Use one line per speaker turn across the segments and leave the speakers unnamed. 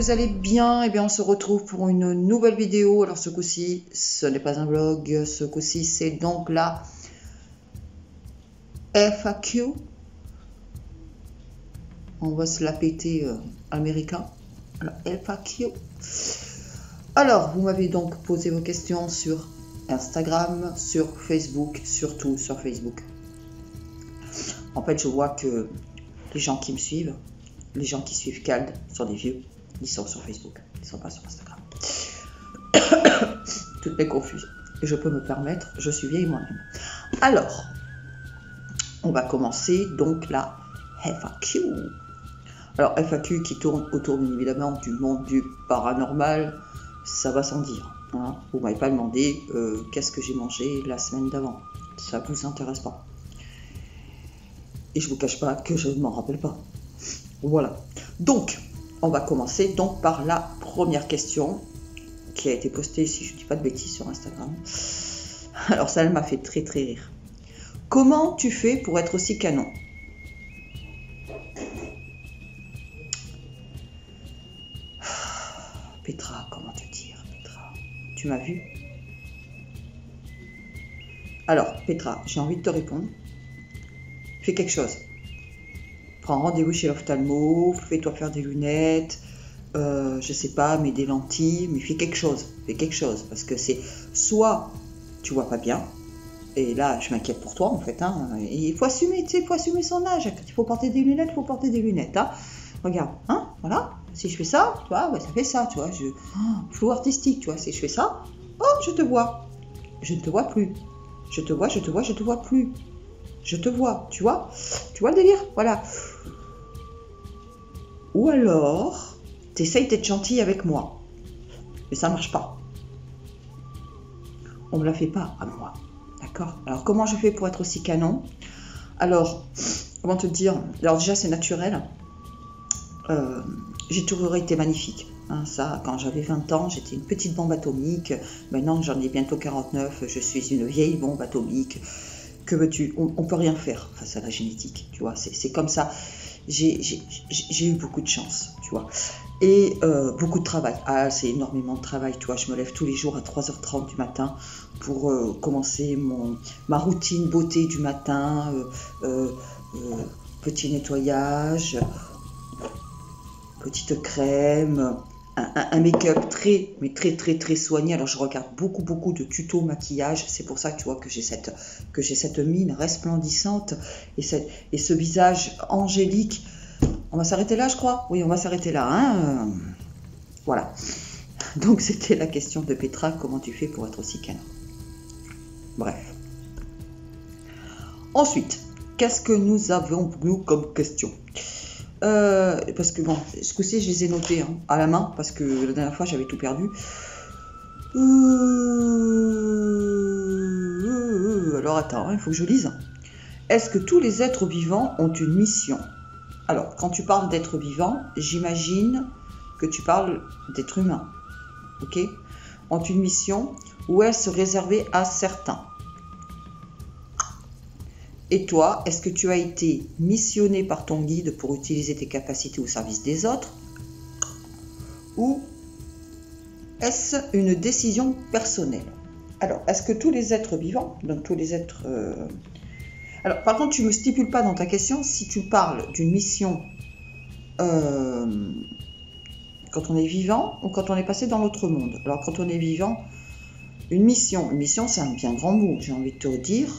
vous allez bien? Eh bien, on se retrouve pour une nouvelle vidéo. Alors, ce coup-ci, ce n'est pas un vlog. Ce coup-ci, c'est donc la FAQ. On va se la péter américain. Alors, FAQ. Alors, vous m'avez donc posé vos questions sur Instagram, sur Facebook, surtout sur Facebook. En fait, je vois que les gens qui me suivent, les gens qui suivent Cald sont des vieux. Ils sont sur Facebook, ils ne sont pas sur Instagram. Toutes mes confuses. Et je peux me permettre, je suis vieille moi-même. Alors, on va commencer donc la FAQ. Alors, FAQ qui tourne autour bien évidemment du monde du paranormal, ça va sans dire. Hein. Vous ne m'avez pas demandé qu'est-ce que j'ai mangé la semaine d'avant. Ça ne vous intéresse pas. Et je ne vous cache pas que je ne m'en rappelle pas. Voilà. Donc, on va commencer donc par la première question qui a été postée, si je ne dis pas de bêtises, sur Instagram. Alors ça, elle m'a fait très très rire. Comment tu fais pour être aussi canon? Petra, comment te dire, Petra? Tu m'as vu? Alors, Petra, j'ai envie de te répondre. Fais quelque chose. Prends rendez-vous chez l'ophtalmo, fais-toi faire des lunettes, je sais pas, mets des lentilles, mais fais quelque chose, parce que c'est soit tu vois pas bien, et là je m'inquiète pour toi en fait, hein, il faut assumer, tu sais, il faut assumer son âge, quand il faut porter des lunettes, il faut porter des lunettes, hein. Regarde, hein, voilà, si je fais ça, tu vois, ouais, ça fait ça, tu vois, flou artistique, tu vois, si je fais ça, oh, je te vois, je ne te vois plus, je te vois plus. Je te vois, tu vois le délire? Voilà. Ou alors, t'essayes d'être gentil avec moi. Mais ça ne marche pas. On ne me la fait pas à moi. D'accord? Alors, comment je fais pour être aussi canon? Alors, comment te dire? Alors déjà, c'est naturel. J'ai toujours été magnifique. Hein, ça, quand j'avais 20 ans, j'étais une petite bombe atomique. Maintenant, j'en ai bientôt 49. Je suis une vieille bombe atomique. Que veux-tu? On ne peut rien faire face à la génétique, tu vois, c'est comme ça. J'ai eu beaucoup de chance, tu vois, et beaucoup de travail. Ah, c'est énormément de travail, tu vois, je me lève tous les jours à 3h30 du matin pour commencer ma routine beauté du matin, petit nettoyage, petite crème, un make-up très soigné. Alors je regarde beaucoup de tutos maquillage, c'est pour ça que tu vois que j'ai cette mine resplendissante et ce visage angélique. On va s'arrêter là, je crois. Oui, on va s'arrêter là, hein. Voilà. Donc c'était la question de Petra, comment tu fais pour être aussi canon? Bref. Ensuite, qu'est-ce que nous avons nous comme question? Parce que bon, ce coup-ci je les ai notés hein, à la main, parce que la dernière fois j'avais tout perdu. Alors attends, il faut que je lise. Est-ce que tous les êtres vivants ont une mission? Alors, quand tu parles d'être vivant, j'imagine que tu parles d'être humain. Ok? Ont une mission ou est-ce réservé à certains? Et toi, est-ce que tu as été missionné par ton guide pour utiliser tes capacités au service des autres? Ou est-ce une décision personnelle? Alors, est-ce que tous les êtres vivants, donc tous les êtres... Alors, par contre, tu ne me stipules pas dans ta question si tu parles d'une mission quand on est vivant ou quand on est passé dans l'autre monde. Alors, quand on est vivant, une mission c'est un bien grand mot, j'ai envie de te dire.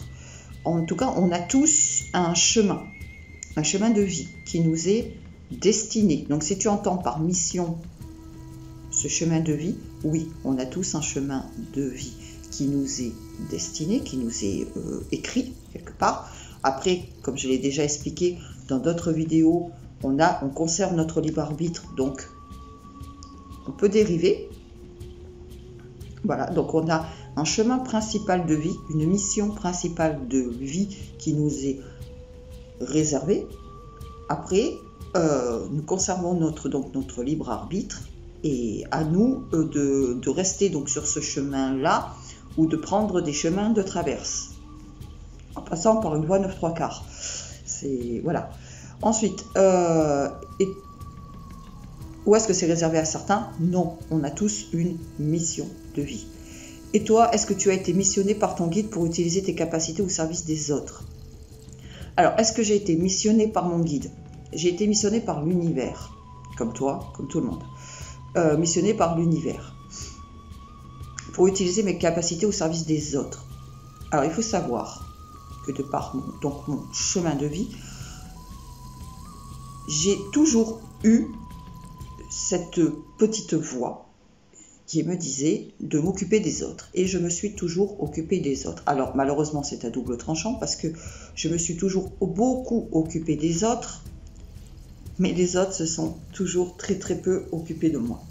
En tout cas, on a tous un chemin de vie qui nous est destiné. Donc, si tu entends par mission ce chemin de vie, oui, on a tous un chemin de vie qui nous est destiné, qui nous est écrit quelque part. Après, comme je l'ai déjà expliqué dans d'autres vidéos, on conserve notre libre arbitre, donc on peut dériver. Voilà, donc on a un chemin principal de vie, une mission principale de vie qui nous est réservée. Après, nous conservons notre libre arbitre et à nous de rester donc sur ce chemin-là ou de prendre des chemins de traverse en passant par une voie 9/3/4. C'est voilà. Ensuite, Ou est-ce que c'est réservé à certains? Non, on a tous une mission de vie. Et toi, est-ce que tu as été missionné par ton guide pour utiliser tes capacités au service des autres? Alors, est-ce que j'ai été missionné par mon guide? J'ai été missionné par l'univers, comme toi, comme tout le monde. Missionné par l'univers, pour utiliser mes capacités au service des autres. Alors, il faut savoir que de par mon chemin de vie, j'ai toujours eu cette petite voix qui me disait de m'occuper des autres. Et je me suis toujours occupée des autres. Alors malheureusement c'est à double tranchant parce que je me suis toujours beaucoup occupée des autres, mais les autres se sont toujours très peu occupés de moi.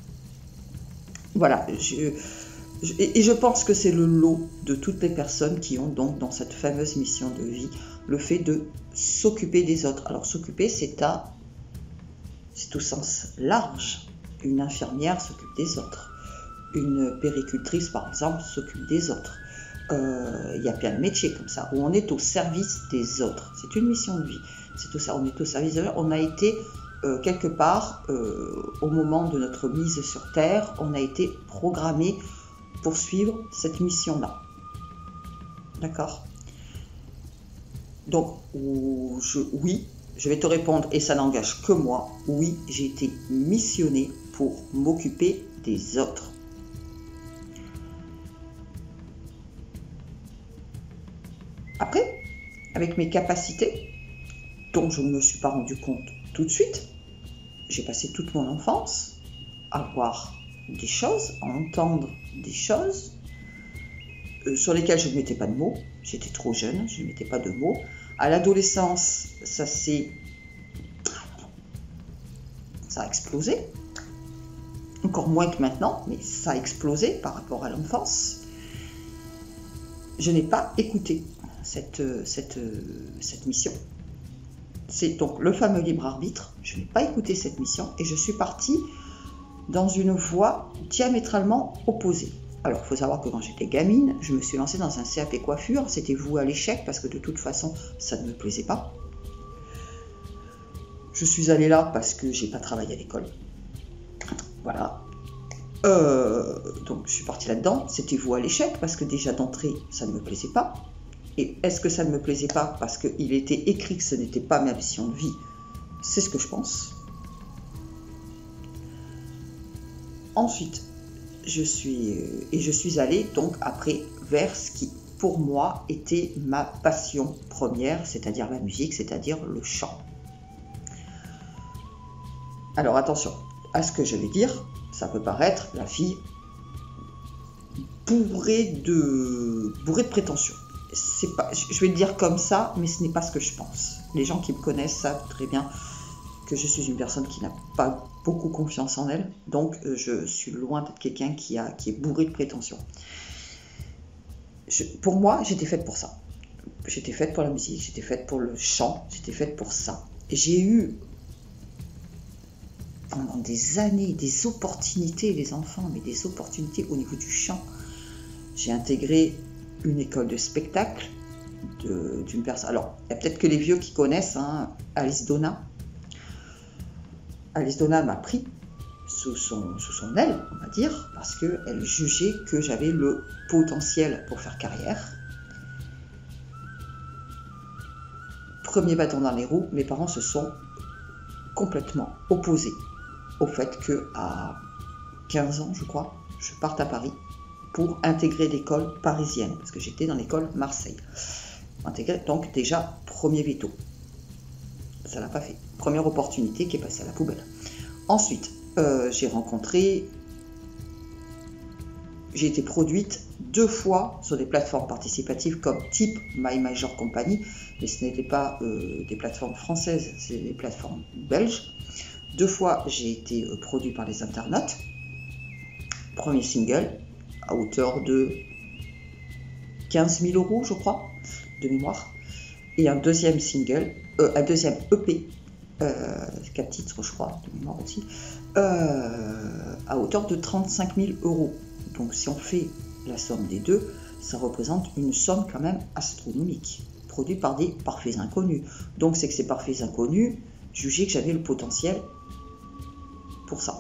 Voilà, et je pense que c'est le lot de toutes les personnes qui ont donc dans cette fameuse mission de vie le fait de s'occuper des autres. Alors s'occuper c'est au sens large. Une infirmière s'occupe des autres. Une péricultrice, par exemple, s'occupe des autres. Il y a plein de métiers comme ça, où on est au service des autres. C'est une mission de vie. C'est tout ça, on est au service des autres. On a été, quelque part, au moment de notre mise sur Terre, on a été programmé pour suivre cette mission-là. D'accord? Donc, oui, je vais te répondre, et ça n'engage que moi, oui, j'ai été missionné pour m'occuper des autres. Après, avec mes capacités, dont je ne me suis pas rendu compte tout de suite, j'ai passé toute mon enfance à voir des choses, à entendre des choses sur lesquelles je ne mettais pas de mots. J'étais trop jeune, je ne mettais pas de mots. À l'adolescence, ça a explosé. Encore moins que maintenant, mais ça a explosé par rapport à l'enfance. Je n'ai pas écouté cette mission. C'est donc le fameux libre arbitre. Je n'ai pas écouté cette mission et je suis partie dans une voie diamétralement opposée. Alors, il faut savoir que quand j'étais gamine, je me suis lancée dans un CAP coiffure. C'était voué à l'échec parce que de toute façon, ça ne me plaisait pas. Je suis allée là parce que j'ai pas travaillé à l'école. Voilà. Donc, je suis partie là-dedans. C'était voué à l'échec parce que déjà d'entrée, ça ne me plaisait pas. Et est-ce que ça ne me plaisait pas parce qu'il était écrit que ce n'était pas ma mission de vie? C'est ce que je pense. Ensuite, je suis allée donc après vers ce qui, pour moi, était ma passion première, c'est-à-dire la musique, c'est-à-dire le chant. Alors attention à ce que je vais dire, ça peut paraître la fille bourrée de prétention. Je vais le dire comme ça, mais ce n'est pas ce que je pense. Les gens qui me connaissent savent très bien que je suis une personne qui n'a pas beaucoup confiance en elle, donc je suis loin d'être quelqu'un qui est bourré de prétention. Pour moi, j'étais faite pour ça. J'étais faite pour la musique, j'étais faite pour le chant, j'étais faite pour ça. J'ai eu pendant des années des opportunités, les enfants, mais des opportunités au niveau du chant. J'ai intégré une école de spectacle d'une personne. Alors, il y a peut-être que les vieux qui connaissent, hein, Alice Donna. Alice Donna m'a pris sous son aile, on va dire, parce qu'elle jugeait que j'avais le potentiel pour faire carrière. Premier bâton dans les roues, mes parents se sont complètement opposés au fait qu'à 15 ans, je crois, je parte à Paris pour intégrer l'école parisienne, parce que j'étais dans l'école Marseille. Donc déjà, premier veto. Ça l'a pas fait. Première opportunité qui est passée à la poubelle. Ensuite, j'ai été produite 2 fois sur des plateformes participatives comme type My Major Company, mais ce n'était pas des plateformes françaises, c'est des plateformes belges. 2 fois, j'ai été produit par les internautes. Premier single, à hauteur de 15 000 € je crois, de mémoire, et un deuxième single, un deuxième EP, 4 titres je crois, de mémoire aussi, à hauteur de 35 000 €. Donc si on fait la somme des deux, ça représente une somme quand même astronomique, produite par des parfaits inconnus. Donc c'est que ces parfaits inconnus jugeaient que j'avais le potentiel pour ça.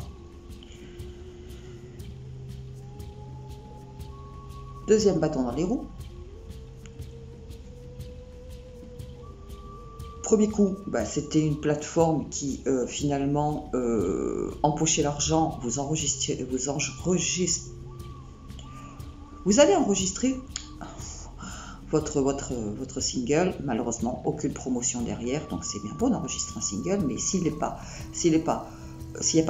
Deuxième bâton dans les roues. Premier coup, bah, c'était une plateforme qui finalement empochait l'argent, vous allez enregistrer votre single. Malheureusement, aucune promotion derrière, donc c'est bien beau d'enregistrer un single, mais s'il n'y a pas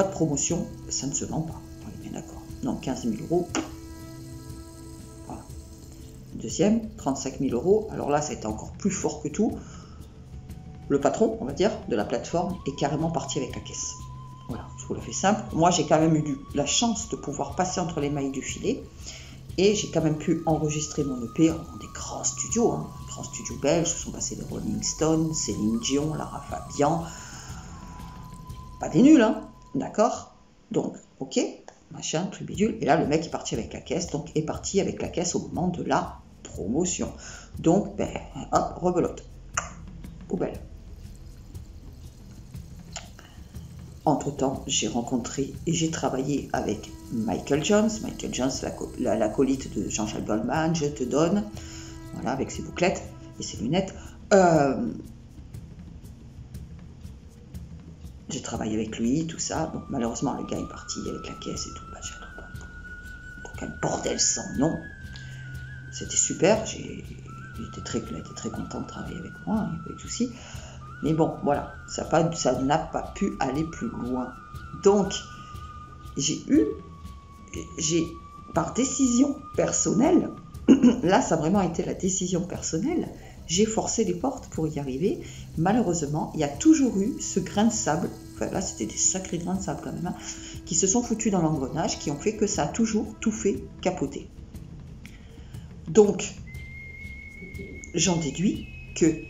de promotion, ça ne se vend pas. On est bien d'accord. Donc 15 000 euros. Voilà. Deuxième, 35 000 euros. Alors là, ça a été encore plus fort que tout. Le patron, on va dire, de la plateforme est carrément parti avec la caisse. Voilà, je vous le fais simple. Moi, j'ai quand même eu la chance de pouvoir passer entre les mailles du filet. Et j'ai quand même pu enregistrer mon EP dans des grands studios, hein, grands studios belges, où sont passés les Rolling Stones, Céline Dion, Lara Fabian. Pas des nuls, hein, d'accord? Donc, ok, machin, truc bidule. Et là, le mec est parti avec la caisse, donc est parti avec la caisse au moment de la promotion. Donc, ben, hop, rebelote. Poubelle. Entre-temps, j'ai rencontré et j'ai travaillé avec Michael Jones, l'acolyte de Jean-Jacques Goldman, Je te donne, voilà, avec ses bouclettes et ses lunettes. J'ai travaillé avec lui, tout ça. Donc malheureusement, le gars est parti avec la caisse et tout. Bah, quel bordel sans nom. C'était super, il était très content de travailler avec moi, il n'y a pas eu de souci. Mais bon, voilà, ça n'a pas pu aller plus loin. Donc, par décision personnelle, là, ça a vraiment été la décision personnelle, j'ai forcé les portes pour y arriver. Malheureusement, il y a toujours eu ce grain de sable, enfin là, c'était des sacrés grains de sable quand même, hein, qui se sont foutus dans l'engrenage, qui ont fait que ça a toujours tout fait capoter. Donc, j'en déduis que,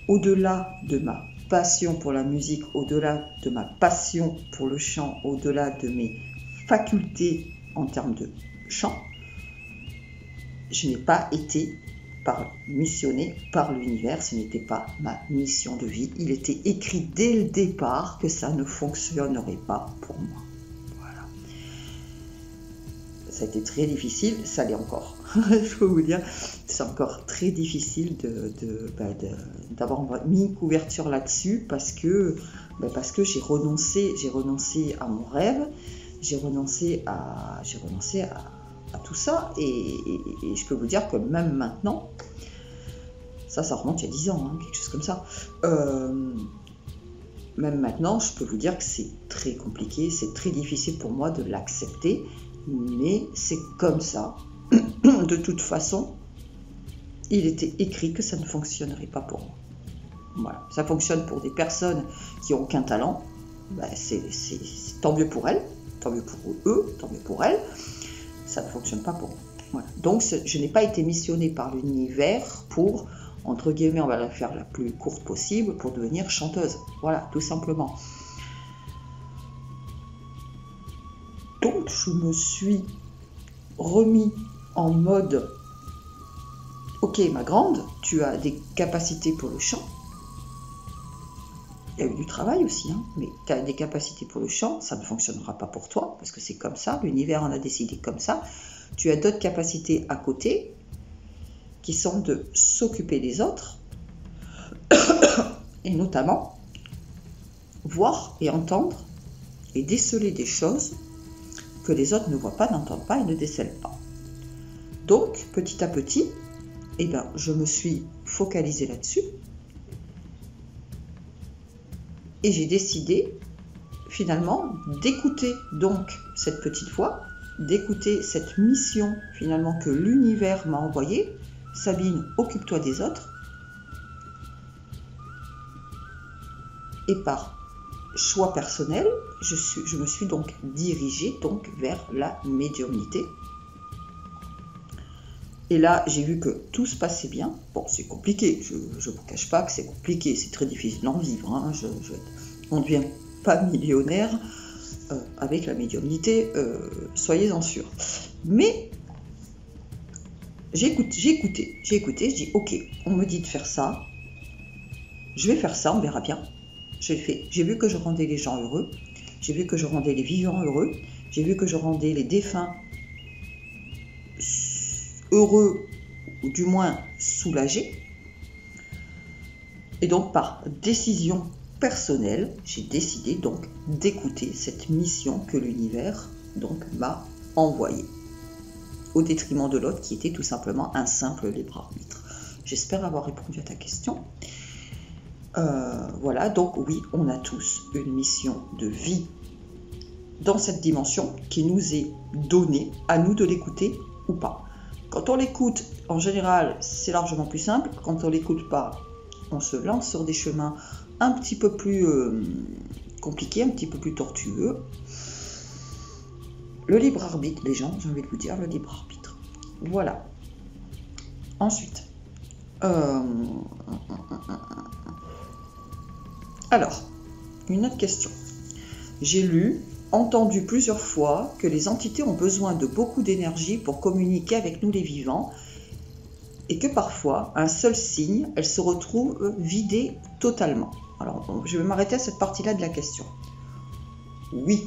au-delà de ma passion pour la musique, au-delà de ma passion pour le chant, au-delà de mes facultés en termes de chant, je n'ai pas été missionnée par l'univers, ce n'était pas ma mission de vie. Il était écrit dès le départ que ça ne fonctionnerait pas pour moi. Voilà. Ça a été très difficile, ça l'est encore. Je peux vous dire, c'est encore très difficile d'avoir mis une couverture là-dessus parce que j'ai renoncé à mon rêve, j'ai renoncé à tout ça et je peux vous dire que même maintenant, ça remonte il y a 10 ans, hein, quelque chose comme ça, même maintenant je peux vous dire que c'est très compliqué, c'est très difficile pour moi de l'accepter, mais c'est comme ça. De toute façon, il était écrit que ça ne fonctionnerait pas pour moi. Voilà, ça fonctionne pour des personnes qui n'ont aucun talent, ben c'est tant mieux pour elles, tant mieux pour eux, tant mieux pour elles, ça ne fonctionne pas pour moi. Voilà. Donc je n'ai pas été missionnée par l'univers pour, entre guillemets, on va la faire la plus courte possible, pour devenir chanteuse. Voilà, tout simplement. Donc je me suis remis en mode ok ma grande, tu as des capacités pour le chant, il y a eu du travail aussi, hein, mais tu as des capacités pour le chant, ça ne fonctionnera pas pour toi, parce que c'est comme ça, l'univers en a décidé comme ça. Tu as d'autres capacités à côté, qui sont de s'occuper des autres, et notamment voir et entendre et déceler des choses que les autres ne voient pas, n'entendent pas et ne décèlent pas. Donc, petit à petit, je me suis focalisée là-dessus et j'ai décidé finalement d'écouter donc cette petite voix, d'écouter cette mission finalement que l'univers m'a envoyée. Sabine, occupe-toi des autres. Et par choix personnel, je me suis donc dirigée vers la médiumnité. Et là, j'ai vu que tout se passait bien. Bon, c'est compliqué, je ne vous cache pas que c'est compliqué, c'est très difficile d'en vivre. Hein. On ne devient pas millionnaire avec la médiumnité, soyez-en sûrs. Mais j'ai écouté, je dis ok, on me dit de faire ça, je vais faire ça, on verra bien. J'ai vu que je rendais les gens heureux, j'ai vu que je rendais les vivants heureux, j'ai vu que je rendais les défunts heureux ou du moins soulagé. Et donc par décision personnelle, j'ai décidé donc d'écouter cette mission que l'univers donc m'a envoyée, au détriment de l'autre qui était tout simplement un simple libre arbitre. J'espère avoir répondu à ta question. Voilà, donc oui, on a tous une mission de vie dans cette dimension qui nous est donnée, à nous de l'écouter ou pas. Quand on l'écoute, en général, c'est largement plus simple. Quand on l'écoute pas, on se lance sur des chemins un petit peu plus compliqués, un petit peu plus tortueux. Le libre arbitre, les gens, j'ai envie de vous dire, le libre arbitre. Voilà. Ensuite, alors, une autre question. J'ai lu, entendu plusieurs fois que les entités ont besoin de beaucoup d'énergie pour communiquer avec nous les vivants et que parfois, un seul signe, elles se retrouvent vidées totalement. Alors, je vais m'arrêter à cette partie-là de la question. Oui,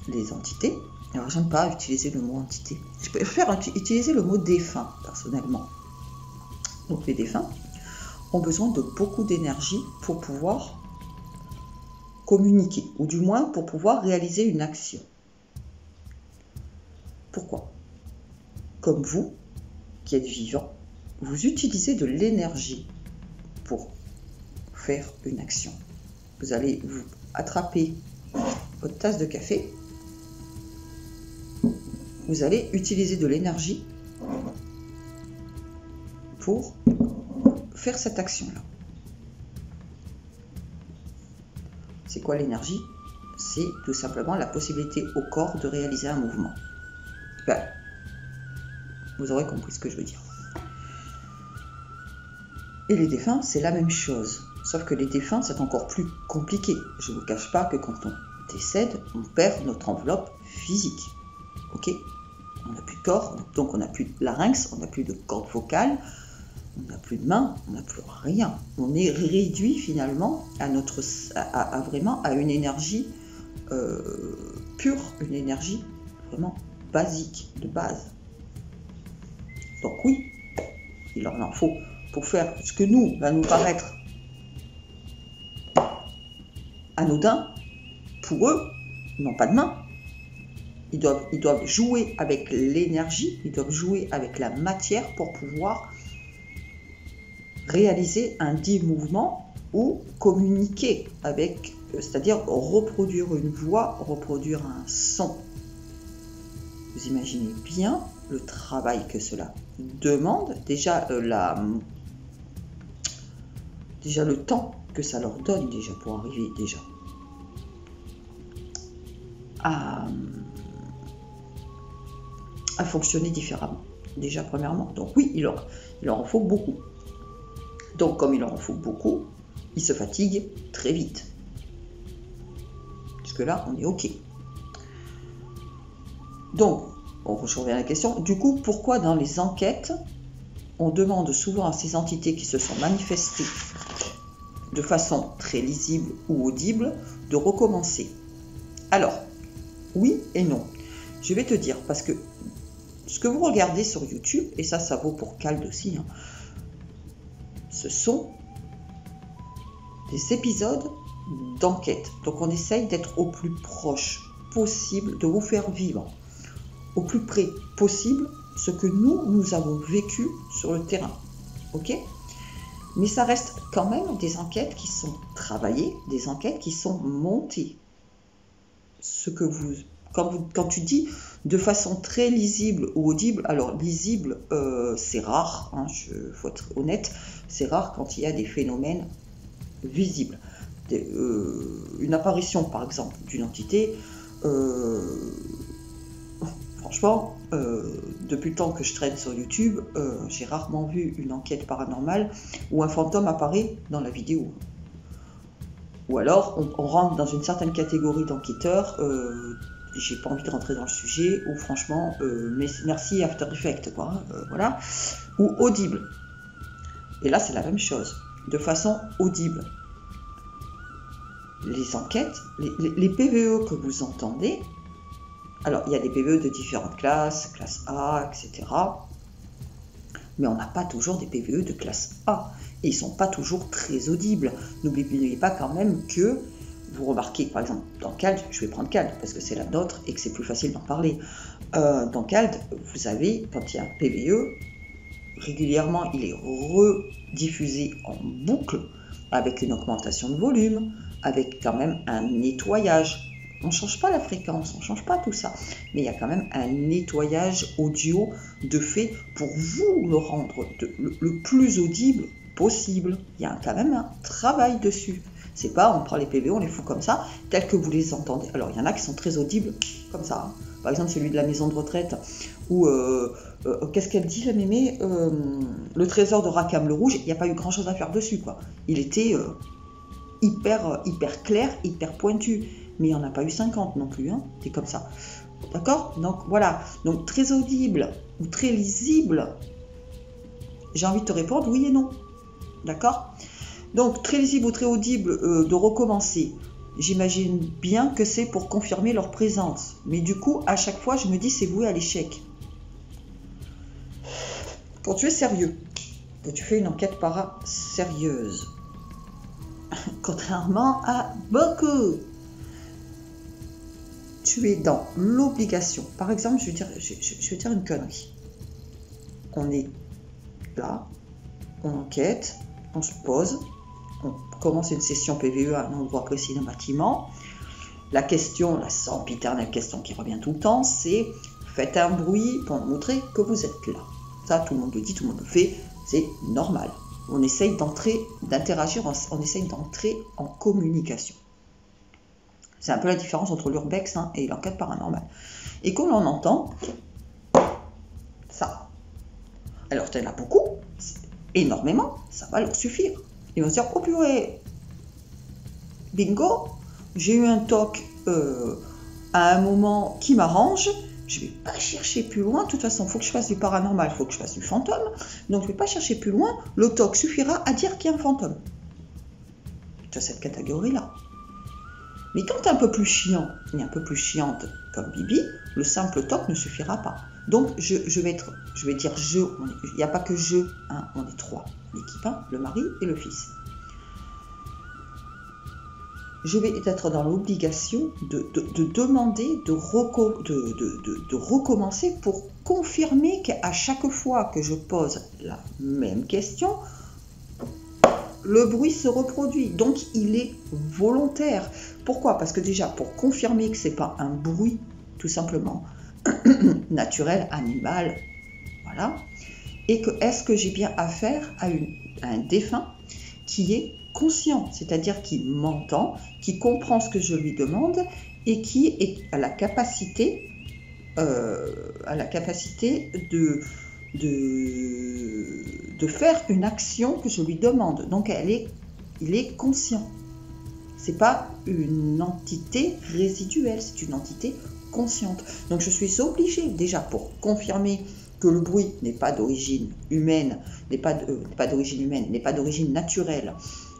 les entités, alors j'aime pas utiliser le mot entité, je préfère utiliser le mot défunt, personnellement. Donc les défunts ont besoin de beaucoup d'énergie pour pouvoir communiquer, ou du moins pour pouvoir réaliser une action. Pourquoi? Comme vous, qui êtes vivant, vous utilisez de l'énergie pour faire une action. Vous allez vous attraper votre tasse de café, vous allez utiliser de l'énergie pour faire cette action-là. C'est quoi l'énergie? C'est tout simplement la possibilité au corps de réaliser un mouvement. Ben, vous aurez compris ce que je veux dire. Et les défunts, c'est la même chose. Sauf que les défunts, c'est encore plus compliqué. Je ne vous cache pas que quand on décède, on perd notre enveloppe physique. Ok? On n'a plus de corps, donc on n'a plus de larynx, on n'a plus de corde vocale, on n'a plus de main, on n'a plus rien. On est réduit finalement à une énergie pure, une énergie vraiment basique, de base. Donc oui, il en faut pour faire ce que nous va nous paraître anodin, pour eux, ils n'ont pas de main. Ils doivent jouer avec l'énergie, ils doivent jouer avec la matière pour pouvoir réaliser un dit mouvement ou communiquer avec, c'est-à-dire reproduire une voix, reproduire un son. Vous imaginez bien le travail que cela demande, déjà le temps que ça leur donne déjà pour arriver déjà à fonctionner différemment, déjà premièrement. Donc oui, il leur en faut beaucoup. Donc comme il leur en faut beaucoup, ils se fatiguent très vite. Jusque là, on est OK. Donc, on revient à la question. Du coup, pourquoi dans les enquêtes, on demande souvent à ces entités qui se sont manifestées de façon très lisible ou audible de recommencer? Alors, oui et non. Je vais te dire, parce que ce que vous regardez sur YouTube, et ça vaut pour Cald aussi, hein, ce sont des épisodes d'enquête. Donc on essaye d'être au plus proche possible, de vous faire vivre au plus près possible ce que nous avons vécu sur le terrain. Ok? Mais ça reste quand même des enquêtes qui sont travaillées, des enquêtes qui sont montées. Quand tu dis de façon très lisible ou audible, alors lisible, c'est rare, hein, faut être honnête, c'est rare quand il y a des phénomènes visibles. Une apparition, par exemple, d'une entité, franchement, depuis le temps que je traîne sur YouTube, j'ai rarement vu une enquête paranormale où un fantôme apparaît dans la vidéo. Ou alors, on rentre dans une certaine catégorie d'enquêteurs, j'ai pas envie de rentrer dans le sujet, ou franchement, merci After Effects, quoi, voilà, ou audible. Et là, c'est la même chose, de façon audible. Les enquêtes, les PVE que vous entendez, alors il y a des PVE de différentes classes, classe A, etc. Mais on n'a pas toujours des PVE de classe A. Et ils ne sont pas toujours très audibles. N'oubliez pas quand même que, vous remarquez, par exemple, dans CALD, je vais prendre CALD parce que c'est la nôtre et que c'est plus facile d'en parler. Dans CALD, vous avez, quand il y a un PVE, régulièrement, il est rediffusé en boucle avec une augmentation de volume, avec quand même un nettoyage. On ne change pas la fréquence, on ne change pas tout ça, mais il y a quand même un nettoyage audio de fait pour vous le rendre le plus audible possible. Il y a quand même un travail dessus. C'est pas on prend les PVE, on les fout comme ça, tels que vous les entendez. Alors il y en a qui sont très audibles comme ça. Par exemple celui de la maison de retraite, où qu'est-ce qu'elle dit la mémé, le trésor de Rackham le Rouge, il n'y a pas eu grand chose à faire dessus, quoi. Il était hyper clair, hyper pointu. Mais il n'y en a pas eu 50 non plus, hein. C'est comme ça. D'accord? Donc voilà. Donc très audible ou très lisible, j'ai envie de te répondre oui et non. D'accord? Donc très lisible ou très audible de recommencer. J'imagine bien que c'est pour confirmer leur présence. Mais du coup, à chaque fois, je me dis c'est voué à l'échec. Quand tu es sérieux, que tu fais une enquête sérieuse, contrairement à beaucoup, tu es dans l'obligation. Par exemple, je vais dire une connerie. On est là, on enquête, on se pose, on commence une session PVE à un endroit précis d'un bâtiment. La question, la sempiternelle question qui revient tout le temps, c'est faites un bruit pour montrer que vous êtes là. Ça, tout le monde le dit, tout le monde le fait, c'est normal. On essaye d'interagir, on essaye d'entrer en communication. C'est un peu la différence entre l'urbex et l'enquête paranormale. Et quand on entend ça, alors il y en a beaucoup, énormément, ça va leur suffire. Ils vont se dire, oh purée, bingo, j'ai eu un toc à un moment qui m'arrange, je ne vais pas chercher plus loin, de toute façon, il faut que je fasse du paranormal, il faut que je fasse du fantôme, donc je ne vais pas chercher plus loin, le toc suffira à dire qu'il y a un fantôme. Tu as cette catégorie-là. Mais quand tu es un peu plus chiant, et un peu plus chiante comme Bibi, le simple toc ne suffira pas. Donc je vais dire il n'y a pas que on est 3, l'équipe, le mari et le fils. Je vais être dans l'obligation de demander, de recommencer pour confirmer qu'à chaque fois que je pose la même question, le bruit se reproduit, donc il est volontaire. Pourquoi? Parce que déjà, pour confirmer que ce n'est pas un bruit, tout simplement, naturel, animal, voilà, et que est-ce que j'ai bien affaire à un défunt qui est conscient, c'est-à-dire qui m'entend, qui comprend ce que je lui demande et qui est à la capacité de faire une action que je lui demande. Donc il est conscient. C'est pas une entité résiduelle, c'est une entité consciente. Donc je suis obligée déjà pour confirmer que le bruit n'est pas d'origine humaine, n'est pas d'origine naturelle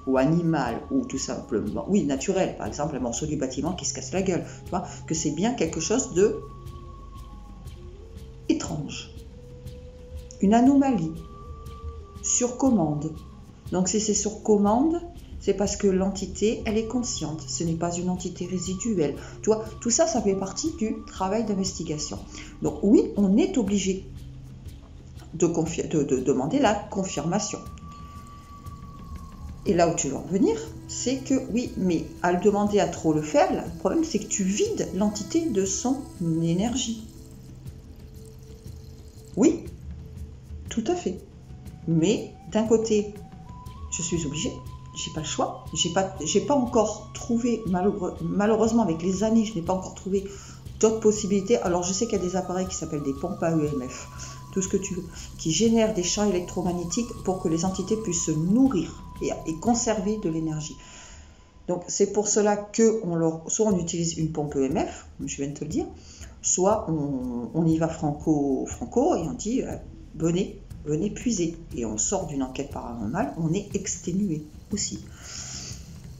ou animale ou tout simplement, oui naturelle, par exemple un morceau du bâtiment qui se casse la gueule, tu vois, que c'est bien quelque chose de étrange, une anomalie, sur commande. Donc si c'est sur commande, c'est parce que l'entité, elle est consciente, ce n'est pas une entité résiduelle. Tu vois, tout ça, ça fait partie du travail d'investigation. Donc oui, on est obligé de demander la confirmation. Et là où tu veux en venir, c'est que oui, mais à le demander à trop le faire, là, le problème c'est que tu vides l'entité de son énergie. Oui, tout à fait. Mais d'un côté, je suis obligée, j'ai pas le choix, j'ai pas encore trouvé, malheureusement avec les années, je n'ai pas encore trouvé d'autres possibilités. Alors je sais qu'il y a des appareils qui s'appellent des pompes à EMF, tout ce que tu veux, qui génèrent des champs électromagnétiques pour que les entités puissent se nourrir et conserver de l'énergie. Donc c'est pour cela que soit on utilise une pompe EMF, comme je viens de te le dire, soit on y va franco et on dit venez puiser. Et on sort d'une enquête paranormale, on est exténué aussi.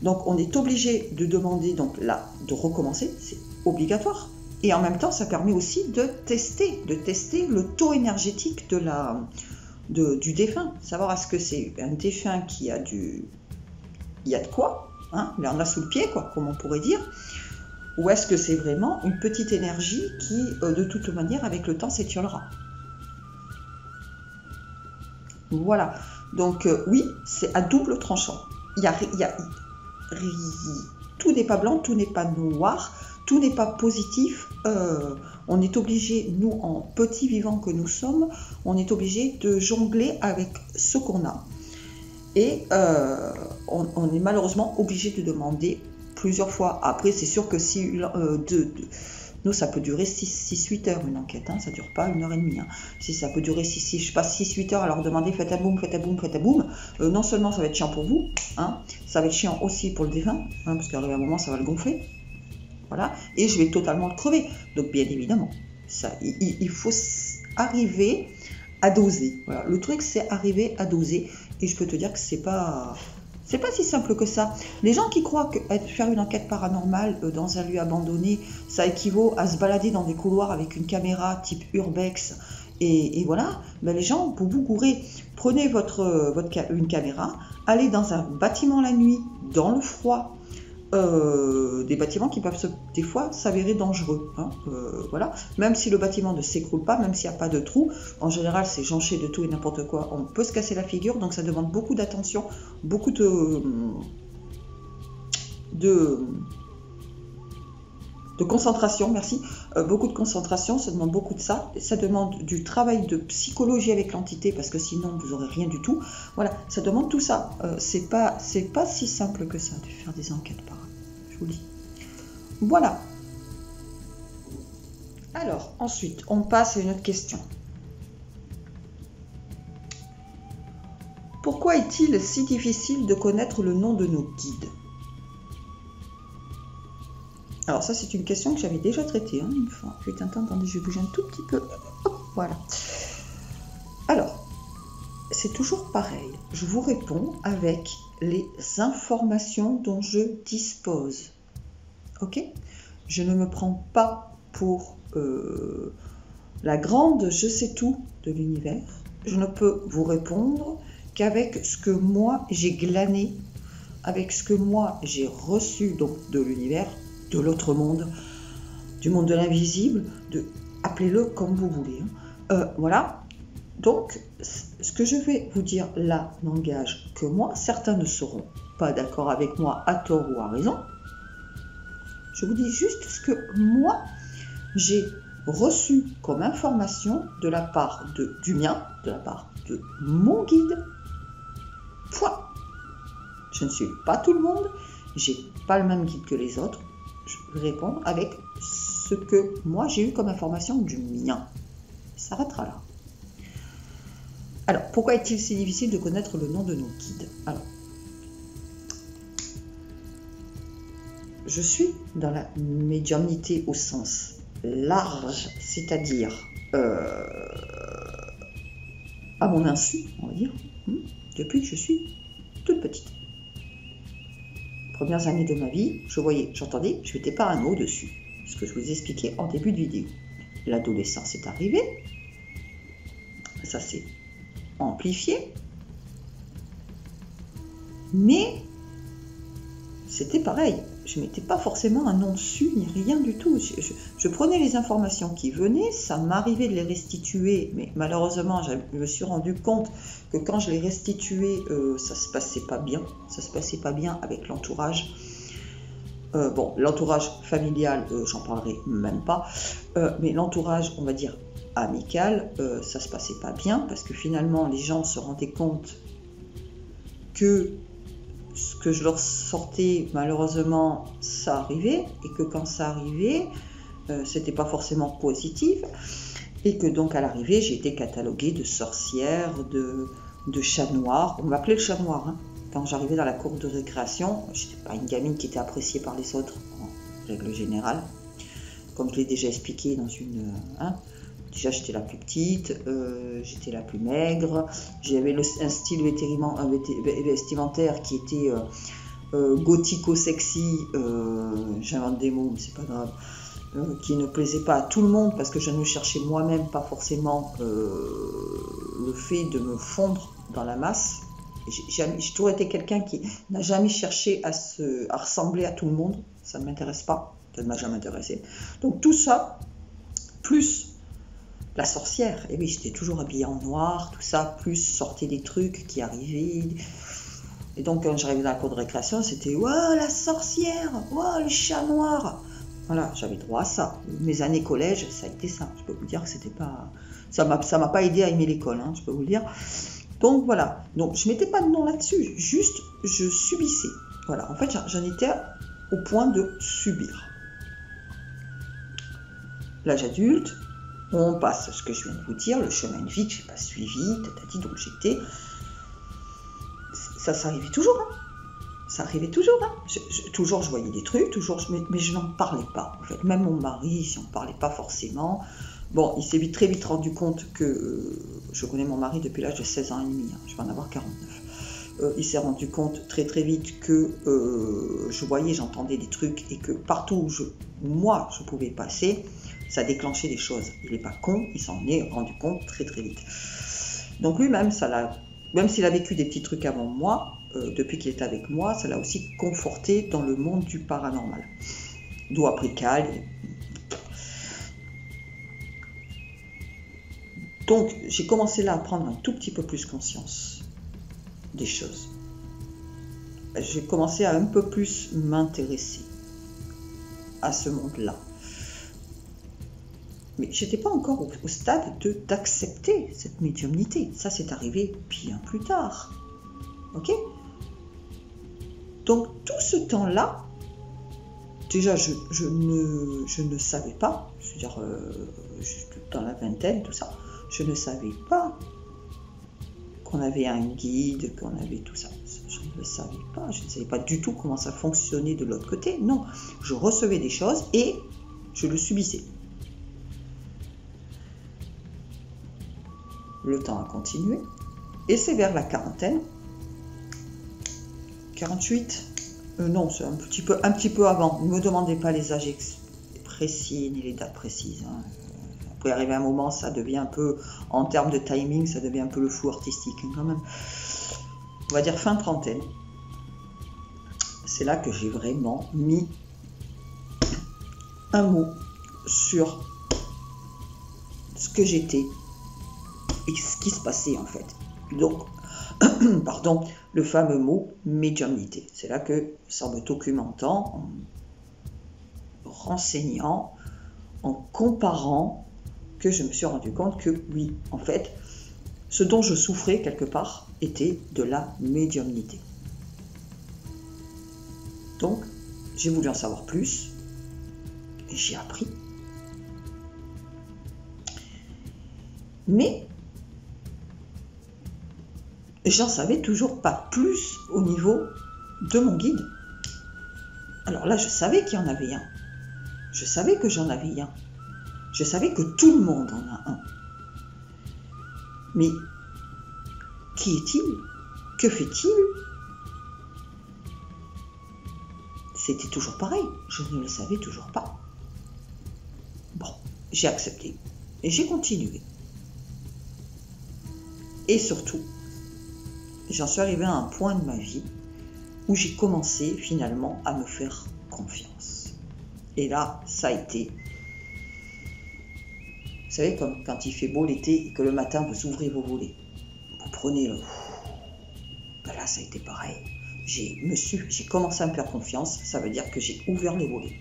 Donc on est obligé de demander, donc là, de recommencer, c'est obligatoire. Et en même temps, ça permet aussi de tester le taux énergétique de du défunt. Savoir est-ce que c'est un défunt qui a il y a de quoi, hein, il en a sous le pied, quoi, comme on pourrait dire, ou est-ce que c'est vraiment une petite énergie qui, de toute manière, avec le temps, s'étiolera. Voilà. Donc, oui, c'est à double tranchant. Tout n'est pas blanc, tout n'est pas noir, tout n'est pas positif. On est obligé, nous, en petits vivants que nous sommes, on est obligé de jongler avec ce qu'on a. Et on est malheureusement obligé de demander plusieurs fois. Après, c'est sûr que si nous, ça peut durer 6-8 heures une enquête, hein, ça ne dure pas 1h30. Hein. Si ça peut durer 6-8 heures, alors demandez faites un boum, non seulement ça va être chiant pour vous, hein, ça va être chiant aussi pour le défunt, hein, parce qu'à un moment ça va le gonfler. Voilà, et je vais totalement le crever. Donc bien évidemment, il faut arriver à doser. Voilà. Le truc, c'est arriver à doser. Et je peux te dire que c'est pas si simple que ça. Les gens qui croient que faire une enquête paranormale dans un lieu abandonné, ça équivaut à se balader dans des couloirs avec une caméra type Urbex, et voilà, ben les gens, pour vous gourer, prenez une caméra, allez dans un bâtiment la nuit, dans le froid, des bâtiments qui peuvent des fois s'avérer dangereux, hein, voilà. Même si le bâtiment ne s'écroule pas, même s'il n'y a pas de trou, en général c'est jonché de tout et n'importe quoi, on peut se casser la figure, donc ça demande beaucoup d'attention, beaucoup de concentration, merci, beaucoup de concentration, ça demande beaucoup de ça, ça demande du travail de psychologie avec l'entité, parce que sinon vous n'aurez rien du tout, voilà, ça demande tout ça, c'est pas si simple que ça de faire des enquêtes par je vous le dis. Voilà. Alors, ensuite, on passe à une autre question. Pourquoi est-il si difficile de connaître le nom de nos guides? Alors ça, c'est une question que j'avais déjà traitée, hein, une fois. Attendez, je vais bouger un tout petit peu. Hop, voilà. Alors, c'est toujours pareil. Je vous réponds avec les informations dont je dispose. Ok? Je ne me prends pas pour la grande je sais tout de l'univers. Je ne peux vous répondre qu'avec ce que moi j'ai glané, avec ce que moi j'ai reçu donc de l'univers, de l'autre monde, du monde de l'invisible, appelez-le comme vous voulez. Hein. Voilà. Donc, ce que je vais vous dire là n'engage que moi. Certains ne seront pas d'accord avec moi à tort ou à raison. Je vous dis juste ce que moi j'ai reçu comme information de la part du mien, de la part de mon guide. Point. Je ne suis pas tout le monde, j'ai pas le même guide que les autres. Je réponds avec ce que moi j'ai eu comme information du mien. Ça s'arrêtera là. Alors, pourquoi est-il si difficile de connaître le nom de nos guides? Alors, je suis dans la médiumnité au sens large, c'est-à-dire à mon insu, on va dire, depuis que je suis toute petite. Premières années de ma vie, je voyais, j'entendais, je mettais pas un mot dessus, ce que je vous ai expliqué en début de vidéo. L'adolescence est arrivée, ça s'est amplifié, mais c'était pareil, je ne mettais pas forcément un nom dessus, ni rien du tout. Je prenais les informations qui venaient, ça m'arrivait de les restituer, mais malheureusement, je me suis rendu compte que quand je les restituais, ça ne se passait pas bien. Ça se passait pas bien avec l'entourage. Bon, l'entourage familial, j'en parlerai même pas, mais l'entourage, on va dire, amical, ça se passait pas bien, parce que finalement, les gens se rendaient compte que ce que je leur sortais, malheureusement, ça arrivait, et que quand ça arrivait, c'était pas forcément positif, et que donc à l'arrivée, j'ai été cataloguée de sorcière, de chat noir. On m'appelait le chat noir, hein. Quand j'arrivais dans la cour de récréation, je n'étais pas une gamine qui était appréciée par les autres, en règle générale, comme je l'ai déjà expliqué dans une... Déjà, j'étais la plus petite, j'étais la plus maigre, j'avais un style vestimentaire qui était gothico-sexy, j'invente des mots, mais c'est pas grave, qui ne plaisait pas à tout le monde parce que je ne cherchais moi-même pas forcément le fait de me fondre dans la masse. J'ai toujours été quelqu'un qui n'a jamais cherché à ressembler à tout le monde. Ça ne m'intéresse pas, ça ne m'a jamais intéressé. Donc tout ça, plus la sorcière, et oui, j'étais toujours habillée en noir, tout ça, plus sortaient des trucs qui arrivaient. Et donc quand j'arrivais dans la cour de récréation, c'était « Ouah, la sorcière, ouah, le chat noir !» Voilà, j'avais droit à ça. Mes années collège, ça a été ça. Je peux vous dire que c'était pas... Ça m'a pas aidé à aimer l'école, hein, je peux vous le dire. Donc voilà, donc je mettais pas de nom là-dessus, juste je subissais. Voilà, en fait j'en étais au point de subir. L'âge adulte, on passe ce que je viens de vous dire, le chemin de vie que j'ai pas suivi, tatati, donc j'étais... Ça s'arrivait toujours, hein. Ça arrivait toujours, hein. Toujours je voyais des trucs, toujours, mais je n'en parlais pas. En fait, même mon mari, si on ne parlait pas forcément... Bon, il s'est très vite rendu compte que... je connais mon mari depuis l'âge de 16 ans et demi, hein, je vais en avoir 49. Il s'est rendu compte très vite que je voyais, j'entendais des trucs et que partout où moi je pouvais passer, ça déclenchait des choses. Il n'est pas con, il s'en est rendu compte très vite. Donc lui-même, même s'il a vécu des petits trucs avant moi, depuis qu'il est avec moi, ça l'a aussi conforté dans le monde du paranormal. D'où après Cal. Donc j'ai commencé là à prendre un tout petit peu plus conscience des choses. J'ai commencé à un peu plus m'intéresser à ce monde-là. Mais je n'étais pas encore au stade d'accepter cette médiumnité. Ça, c'est arrivé bien plus tard. Ok ? Donc, tout ce temps-là, déjà, je ne savais pas, je veux dire, dans la vingtaine, tout ça, je ne savais pas qu'on avait un guide, qu'on avait tout ça. Je ne le savais pas. Je ne savais pas du tout comment ça fonctionnait de l'autre côté. Non, je recevais des choses et je le subissais. Le temps a continué, et c'est vers la quarantaine, 48, non, c'est un petit peu avant. Ne me demandez pas les âges précis ni les dates précises. Hein. Après arriver à un moment, ça devient un peu, en termes de timing, ça devient un peu le flou artistique hein, quand même. On va dire fin trentaine. C'est là que j'ai vraiment mis un mot sur ce que j'étais et ce qui se passait en fait. Donc, pardon, le fameux mot médiumnité. C'est là que, en me documentant, en me renseignant, en comparant, que je me suis rendu compte que oui, en fait, ce dont je souffrais quelque part était de la médiumnité. Donc, j'ai voulu en savoir plus et j'ai appris. Mais j'en savais toujours pas plus au niveau de mon guide. Alors là, je savais qu'il y en avait un. Je savais que j'en avais un. Je savais que tout le monde en a un. Mais qui est-il? Que fait-il? C'était toujours pareil. Je ne le savais toujours pas. Bon, j'ai accepté. Et j'ai continué. Et surtout, j'en suis arrivée à un point de ma vie où j'ai commencé finalement à me faire confiance. Et là, ça a été... Vous savez, comme quand il fait beau l'été et que le matin, vous ouvrez vos volets. Vous prenez le... Ben là, ça a été pareil. J'ai commencé à me faire confiance. Ça veut dire que j'ai ouvert les volets.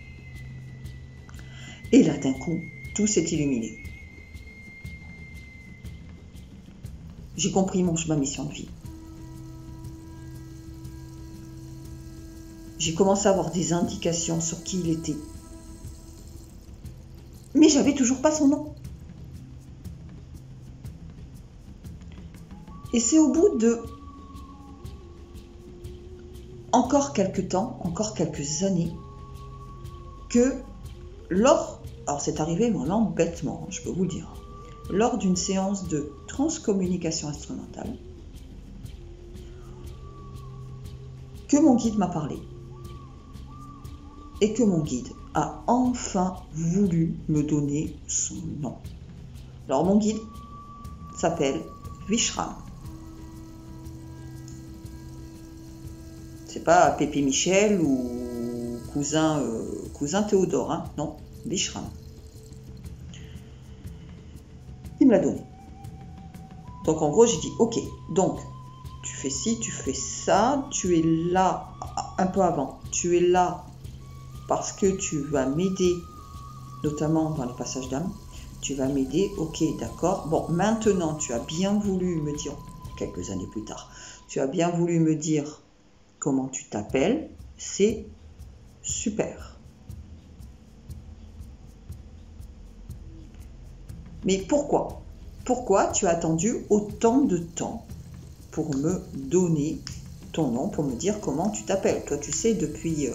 Et là, d'un coup, tout s'est illuminé. J'ai compris ma mission de vie. J'ai commencé à avoir des indications sur qui il était. Mais j'avais toujours pas son nom. Et c'est au bout de encore quelques temps, encore quelques années, que alors c'est arrivé vraiment bêtement, je peux vous le dire, lors d'une séance de transcommunication instrumentale, que mon guide m'a parlé. Et que mon guide a enfin voulu me donner son nom. Alors mon guide s'appelle Vishram. C'est pas Pépé Michel ou cousin Théodore, hein, non, Vishram. Il me l'a donné. Donc en gros j'ai dit ok, donc tu fais ci, tu fais ça, tu es là un peu avant, tu es là parce que tu vas m'aider, notamment dans les passages d'âme, tu vas m'aider, ok d'accord, bon maintenant tu as bien voulu me dire, quelques années plus tard, tu as bien voulu me dire comment tu t'appelles, c'est super. Mais pourquoi ? Pourquoi tu as attendu autant de temps pour me donner ton nom, pour me dire comment tu t'appelles? Toi, tu sais, depuis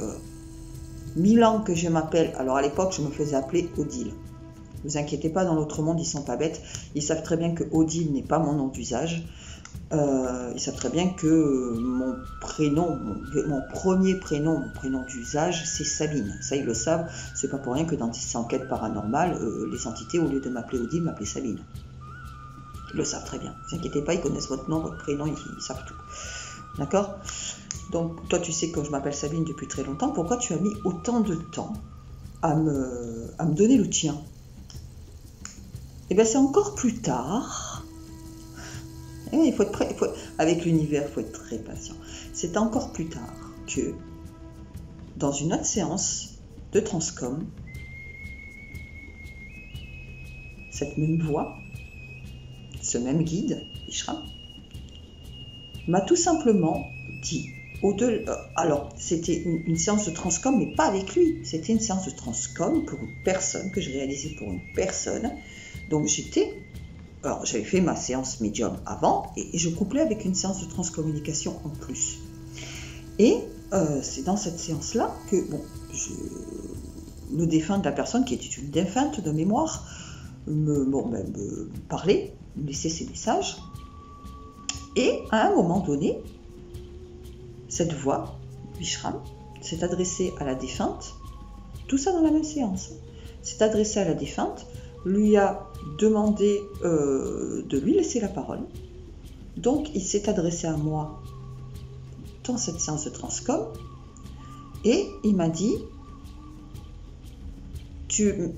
1000 ans que je m'appelle. Alors, à l'époque, je me faisais appeler Odile. Ne vous inquiétez pas, dans l'autre monde, ils sont pas bêtes. Ils savent très bien que Odile n'est pas mon nom d'usage. Ils savent très bien que mon prénom, mon premier prénom, mon prénom d'usage, c'est Sabine. Ça, ils le savent. C'est pas pour rien que dans ces enquêtes paranormales, les entités, au lieu de m'appeler Odile, m'appelaient Sabine. Ils le savent très bien. Ne vous inquiétez pas, ils connaissent votre nom, votre prénom, ils savent tout. D'accord ? Donc, toi, tu sais que je m'appelle Sabine depuis très longtemps. Pourquoi tu as mis autant de temps à me donner le tien ? Eh bien, c'est encore plus tard. Il faut être prêt. Avec l'univers, il faut être très patient. C'est encore plus tard que, dans une autre séance de Transcom, cette même voix, ce même guide, Vishram, m'a tout simplement dit, alors c'était une séance de Transcom, mais pas avec lui, c'était une séance de Transcom pour une personne, que je réalisais pour une personne. Donc j'avais fait ma séance médium avant, et je couplais avec une séance de transcommunication en plus. Et c'est dans cette séance-là que, le défunt de la personne, qui était une défunte de mémoire, me parlait, me laissait ses messages. Et à un moment donné, cette voix, Vishram, s'est adressée à la défunte, tout ça dans la même séance, s'est adressée à la défunte, lui a demandé de lui laisser la parole. Donc il s'est adressé à moi dans cette séance de Transcom et il m'a dit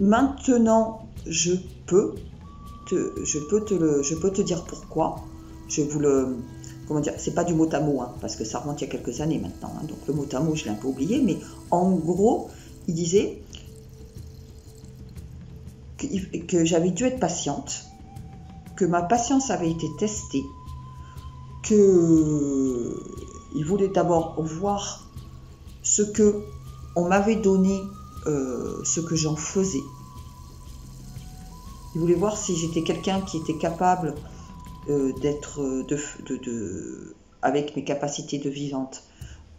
maintenant je peux te dire pourquoi. C'est pas du mot à mot, hein, parce que ça remonte il y a quelques années maintenant, hein, donc le mot à mot je l'ai un peu oublié, mais en gros il disait que j'avais dû être patiente, que ma patience avait été testée, qu'il voulait d'abord voir ce que on m'avait donné, ce que j'en faisais. Il voulait voir si j'étais quelqu'un qui était capable avec mes capacités de vivante,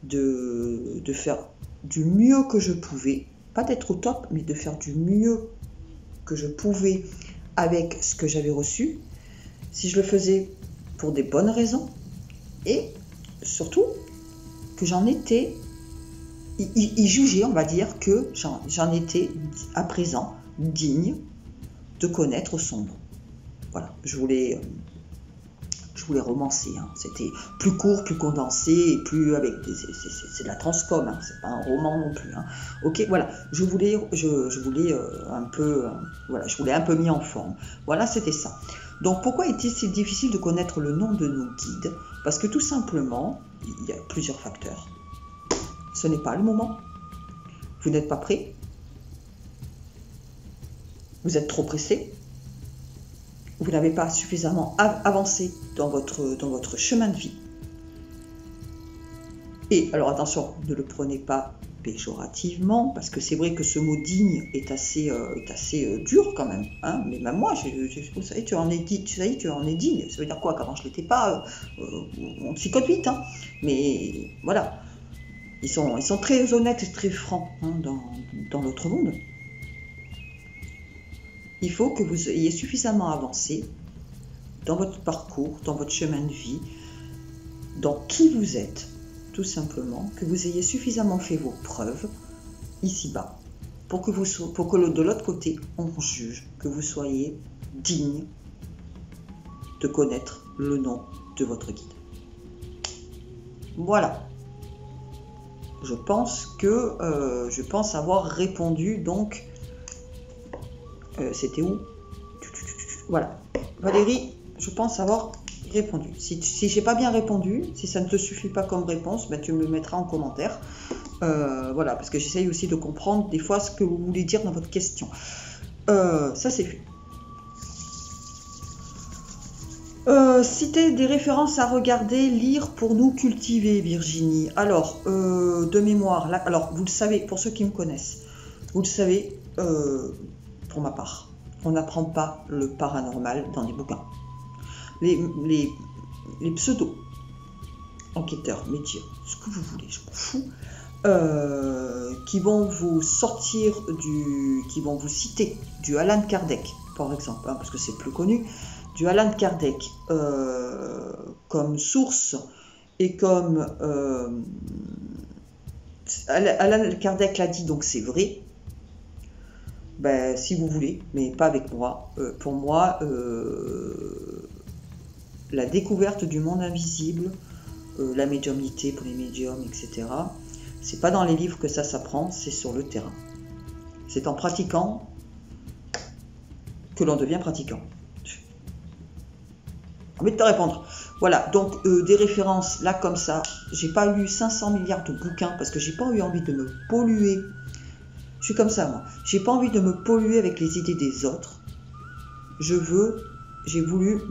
de faire du mieux que je pouvais, pas d'être au top, mais de faire du mieux que je pouvais avec ce que j'avais reçu, si je le faisais pour des bonnes raisons, et surtout que j'en étais, il jugeait, on va dire, que j'en étais à présent digne de connaître son nom. Voilà, je voulais romancer, hein. C'était plus court, plus condensé, et plus avec c'est de la transcom, hein. C'est pas un roman non plus, hein. Ok, voilà, je voulais un peu mis en forme. Voilà, c'était ça. Donc pourquoi était-il si difficile de connaître le nom de nos guides? Parce que tout simplement, il y a plusieurs facteurs. Ce n'est pas le moment. Vous n'êtes pas prêt. Vous êtes trop pressé. Vous n'avez pas suffisamment avancé dans votre chemin de vie. Et alors attention, ne le prenez pas péjorativement, parce que c'est vrai que ce mot digne est assez dur quand même, hein. Mais même moi, vous savez, tu en es digne. Ça veut dire quoi? Qu'avant je l'étais pas, on psychote vite, hein. Mais voilà, ils sont très honnêtes et très francs, hein, dans l'autre monde. Il faut que vous ayez suffisamment avancé dans votre parcours, dans votre chemin de vie, dans qui vous êtes, tout simplement, que vous ayez suffisamment fait vos preuves ici-bas pour que de l'autre côté, on juge que vous soyez digne de connaître le nom de votre guide. Voilà. Je pense avoir répondu. Donc, c'était où? Voilà. Valérie, je pense avoir répondu. Si j'ai pas bien répondu, si ça ne te suffit pas comme réponse, ben, tu me le mettras en commentaire. Voilà, parce que j'essaye aussi de comprendre des fois ce que vous voulez dire dans votre question. Ça c'est fait. Citer des références à regarder, lire pour nous cultiver, Virginie. Alors, de mémoire, là, alors vous le savez, pour ceux qui me connaissent, vous le savez, pour ma part, on n'apprend pas le paranormal dans les bouquins. Les pseudos, enquêteurs, médias, ce que vous voulez, je m'en fous, qui vont vous sortir qui vont vous citer du Allan Kardec, par exemple, hein, parce que c'est plus connu, du Allan Kardec comme source et comme Allan Kardec l'a dit, donc c'est vrai. Ben, si vous voulez, mais pas avec moi. Pour moi, la découverte du monde invisible, la médiumnité pour les médiums, etc., c'est pas dans les livres que ça s'apprend, c'est sur le terrain. C'est en pratiquant que l'on devient pratiquant. Envie de te répondre. Voilà, donc des références là comme ça. J'ai pas lu 500 milliards de bouquins parce que j'ai pas eu envie de me polluer. Je suis comme ça, moi. J'ai pas envie de me polluer avec les idées des autres. J'ai voulu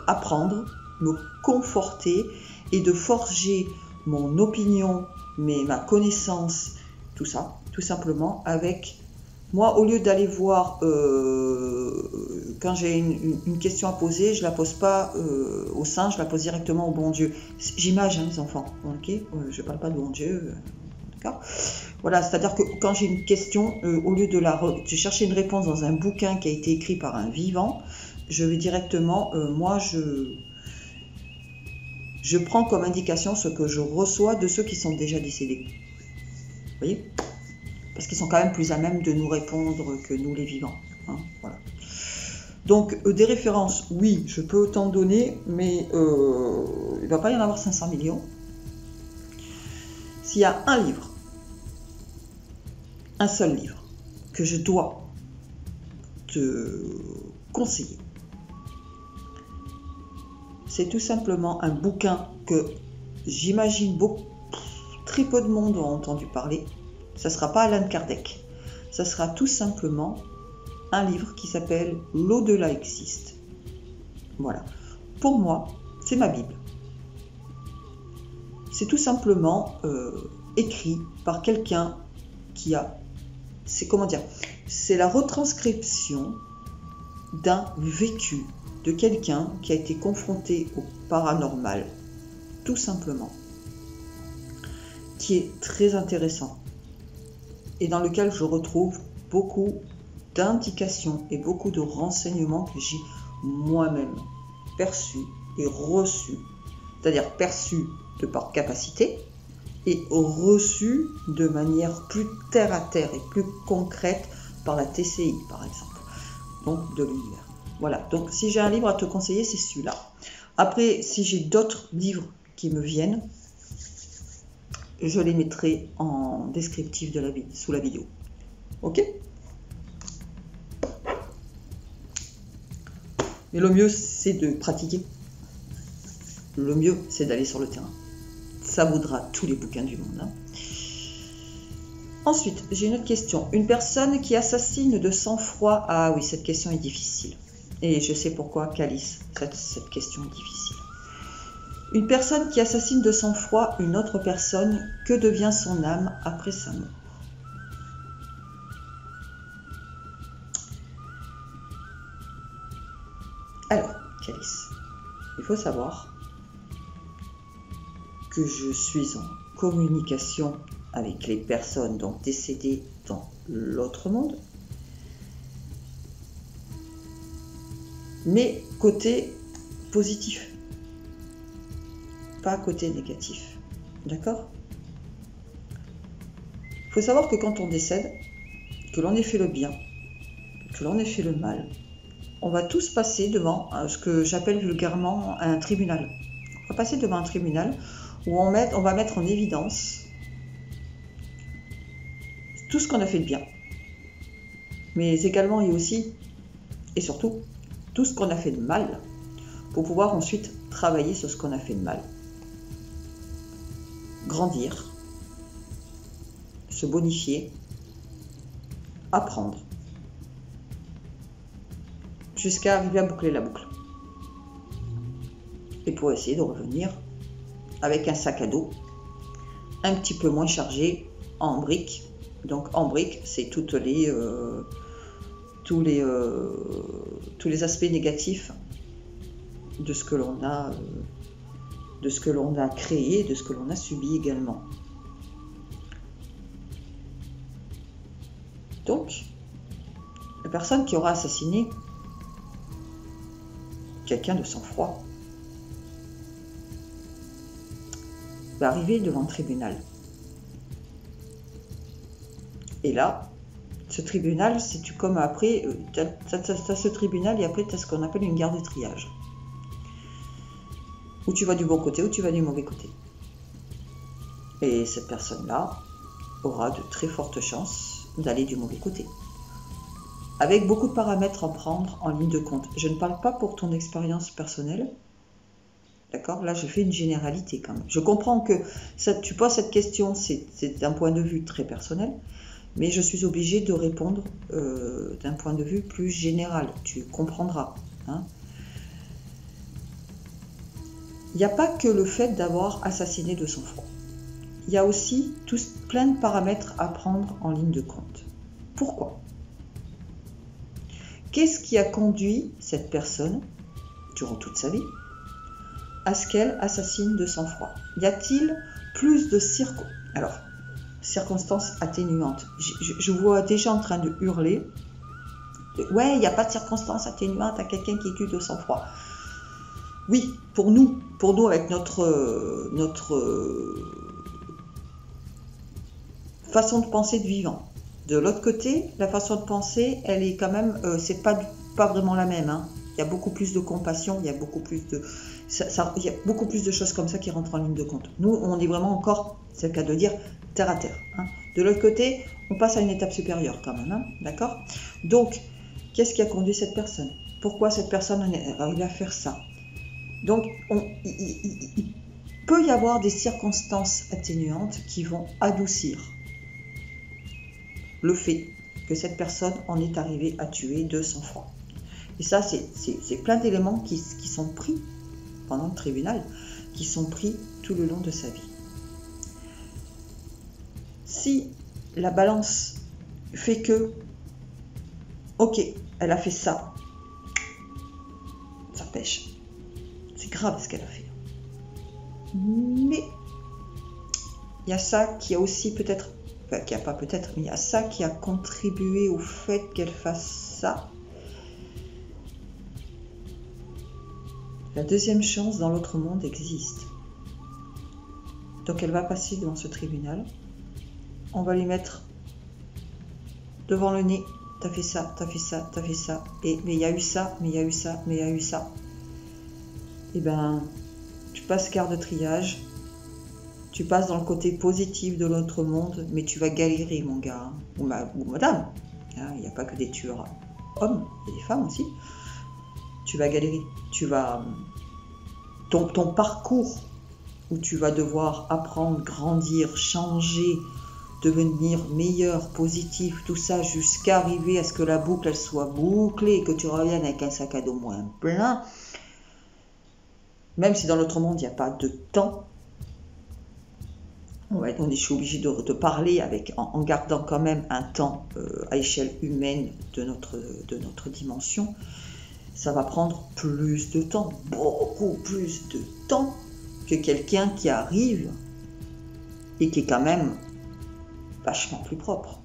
apprendre, me conforter et de forger mon opinion, ma connaissance, tout ça, tout simplement avec moi. Au lieu d'aller voir, quand j'ai une question à poser, je la pose pas au saint, je la pose directement au bon Dieu. J'imagine, hein, les enfants, ok, je parle pas de bon Dieu, d'accord. Voilà, c'est-à-dire que quand j'ai une question, au lieu de chercher une réponse dans un bouquin qui a été écrit par un vivant, je vais directement, moi, je prends comme indication ce que je reçois de ceux qui sont déjà décédés. Vous voyez? Parce qu'ils sont quand même plus à même de nous répondre que nous les vivants. Hein, voilà. Donc, des références, oui, je peux t'en donner, mais il ne va pas y en avoir 500 millions. S'il y a un livre, un seul livre, que je dois te conseiller, c'est tout simplement un bouquin que j'imagine très peu de monde ont entendu parler. Ça ne sera pas Allan Kardec. Ça sera tout simplement un livre qui s'appelle « L'au-delà existe ». Voilà. Pour moi, c'est ma Bible. C'est tout simplement écrit par quelqu'un qui a... C'est la retranscription d'un vécu de quelqu'un qui a été confronté au paranormal, tout simplement, qui est très intéressant et dans lequel je retrouve beaucoup d'indications et beaucoup de renseignements que j'ai moi-même perçus et reçus, c'est-à-dire perçus de par capacité et reçus de manière plus terre à terre et plus concrète par la TCI, par exemple, donc de l'univers. Voilà, donc si j'ai un livre à te conseiller, c'est celui-là. Après, si j'ai d'autres livres qui me viennent, je les mettrai en descriptif sous la vidéo. Ok? Mais le mieux, c'est de pratiquer. Le mieux, c'est d'aller sur le terrain. Ça vaudra tous les bouquins du monde. Hein. Ensuite, j'ai une autre question. Une personne qui assassine de sang-froid. Ah oui, cette question est difficile. Et je sais pourquoi, Calice, cette question est difficile. Une personne qui assassine de sang-froid une autre personne, que devient son âme après sa mort? Alors, Calice, il faut savoir que je suis en communication avec les personnes donc décédées dans l'autre monde, mais côté positif, pas côté négatif, d'accord? Il faut savoir que quand on décède, que l'on ait fait le bien, que l'on ait fait le mal, on va tous passer devant ce que j'appelle vulgairement un tribunal. On va passer devant un tribunal où on va mettre en évidence tout ce qu'on a fait de bien, mais également et aussi, et surtout, tout ce qu'on a fait de mal, pour pouvoir ensuite travailler sur ce qu'on a fait de mal. Grandir, se bonifier, apprendre, jusqu'à arriver à boucler la boucle. Et pour essayer de revenir avec un sac à dos un petit peu moins chargé en briques. Donc en briques, c'est tous les aspects négatifs de ce que l'on a créé, de ce que l'on a subi également. Donc, la personne qui aura assassiné quelqu'un de sang-froid va arriver devant le tribunal. Et là, ce tribunal, c'est comme après, t'as ce tribunal et après tu as ce qu'on appelle une gare de triage. Où tu vas du bon côté, ou tu vas du mauvais côté. Et cette personne-là aura de très fortes chances d'aller du mauvais côté. Avec beaucoup de paramètres à prendre en ligne de compte. Je ne parle pas pour ton expérience personnelle. D'accord ? Là, je fais une généralité quand même. Je comprends que tu poses cette question, c'est d'un point de vue très personnel. Mais je suis obligée de répondre d'un point de vue plus général. Tu comprendras. Hein. Il n'y a pas que le fait d'avoir assassiné de sang-froid. Il y a aussi plein de paramètres à prendre en ligne de compte. Pourquoi ? Qu'est-ce qui a conduit cette personne, durant toute sa vie, à ce qu'elle assassine de sang-froid ? Y a-t-il plus de circonstances atténuantes? Je vois déjà en train de hurler. Ouais, il n'y a pas de circonstances atténuantes à quelqu'un qui tue de sang-froid. Oui, pour nous avec notre façon de penser de vivant. De l'autre côté, la façon de penser, elle est quand même, c'est pas vraiment la même. Hein. Il y a beaucoup plus de compassion, il y a beaucoup plus de choses comme ça qui rentrent en ligne de compte. Nous, on est vraiment encore, c'est le cas de dire, terre à terre. Hein. De l'autre côté, on passe à une étape supérieure quand même, hein, d'accord ? Donc, qu'est-ce qui a conduit cette personne ? Pourquoi cette personne arrive à faire ça ? Donc, il peut y avoir des circonstances atténuantes qui vont adoucir le fait que cette personne en est arrivée à tuer de sang-froid. Et ça, c'est plein d'éléments qui sont pris pendant le tribunal, qui sont pris tout le long de sa vie. Si la balance fait que, ok, elle a fait ça, ça pêche. C'est grave ce qu'elle a fait. Mais il y a ça qui a aussi peut-être, mais il y a ça qui a contribué au fait qu'elle fasse ça. La deuxième chance dans l'autre monde existe. Donc elle va passer devant ce tribunal. On va lui mettre devant le nez. T'as fait ça, t'as fait ça, t'as fait ça. Mais il y a eu ça, mais il y a eu ça, mais il y a eu ça. Eh ben, tu passes quart de triage. Tu passes dans le côté positif de l'autre monde, mais tu vas galérer, mon gars, ou madame. Il n'y a pas que des tueurs hommes, il y a des femmes aussi. Tu vas galérer. Ton parcours où tu vas devoir apprendre, grandir, changer, devenir meilleur, positif, tout ça, jusqu'à arriver à ce que la boucle elle soit bouclée et que tu reviennes avec un sac à dos moins plein. Même si dans l'autre monde, il n'y a pas de temps, on est obligé de parler en gardant quand même un temps à échelle humaine de notre dimension. Ça va prendre plus de temps, beaucoup plus de temps que quelqu'un qui arrive et qui est quand même vachement plus propre.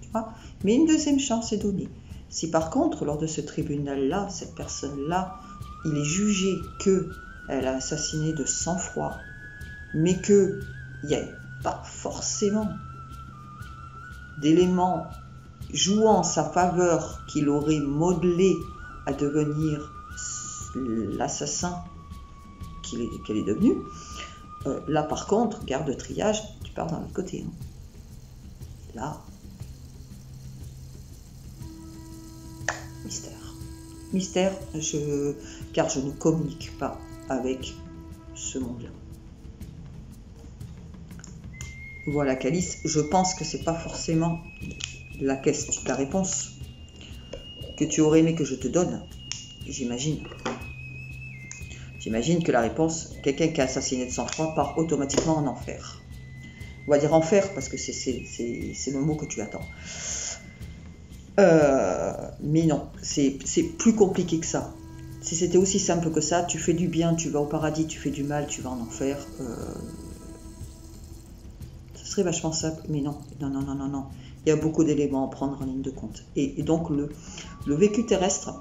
Tu vois ? Mais une deuxième chance est donnée. Si par contre, lors de ce tribunal-là, cette personne-là, il est jugé qu'elle a assassiné de sang-froid, mais qu'il n'y a pas forcément d'éléments jouant en sa faveur qu'il aurait modelé à devenir l'assassin qu'elle est devenue. Là par contre, garde de triage, tu pars dans l'autre côté. Hein. Là, mystère. Mystère, car je ne communique pas avec ce monde-là. Voilà Calice, je pense que c'est pas forcément la réponse que tu aurais aimé que je te donne, j'imagine. J'imagine que la réponse, quelqu'un qui a assassiné de sang-froid part automatiquement en enfer. On va dire enfer parce que c'est le mot que tu attends. Mais non, c'est plus compliqué que ça. Si c'était aussi simple que ça, tu fais du bien, tu vas au paradis, tu fais du mal, tu vas en enfer. Ce serait vachement simple, mais non. Non. Il y a beaucoup d'éléments à prendre en ligne de compte. Et donc le vécu terrestre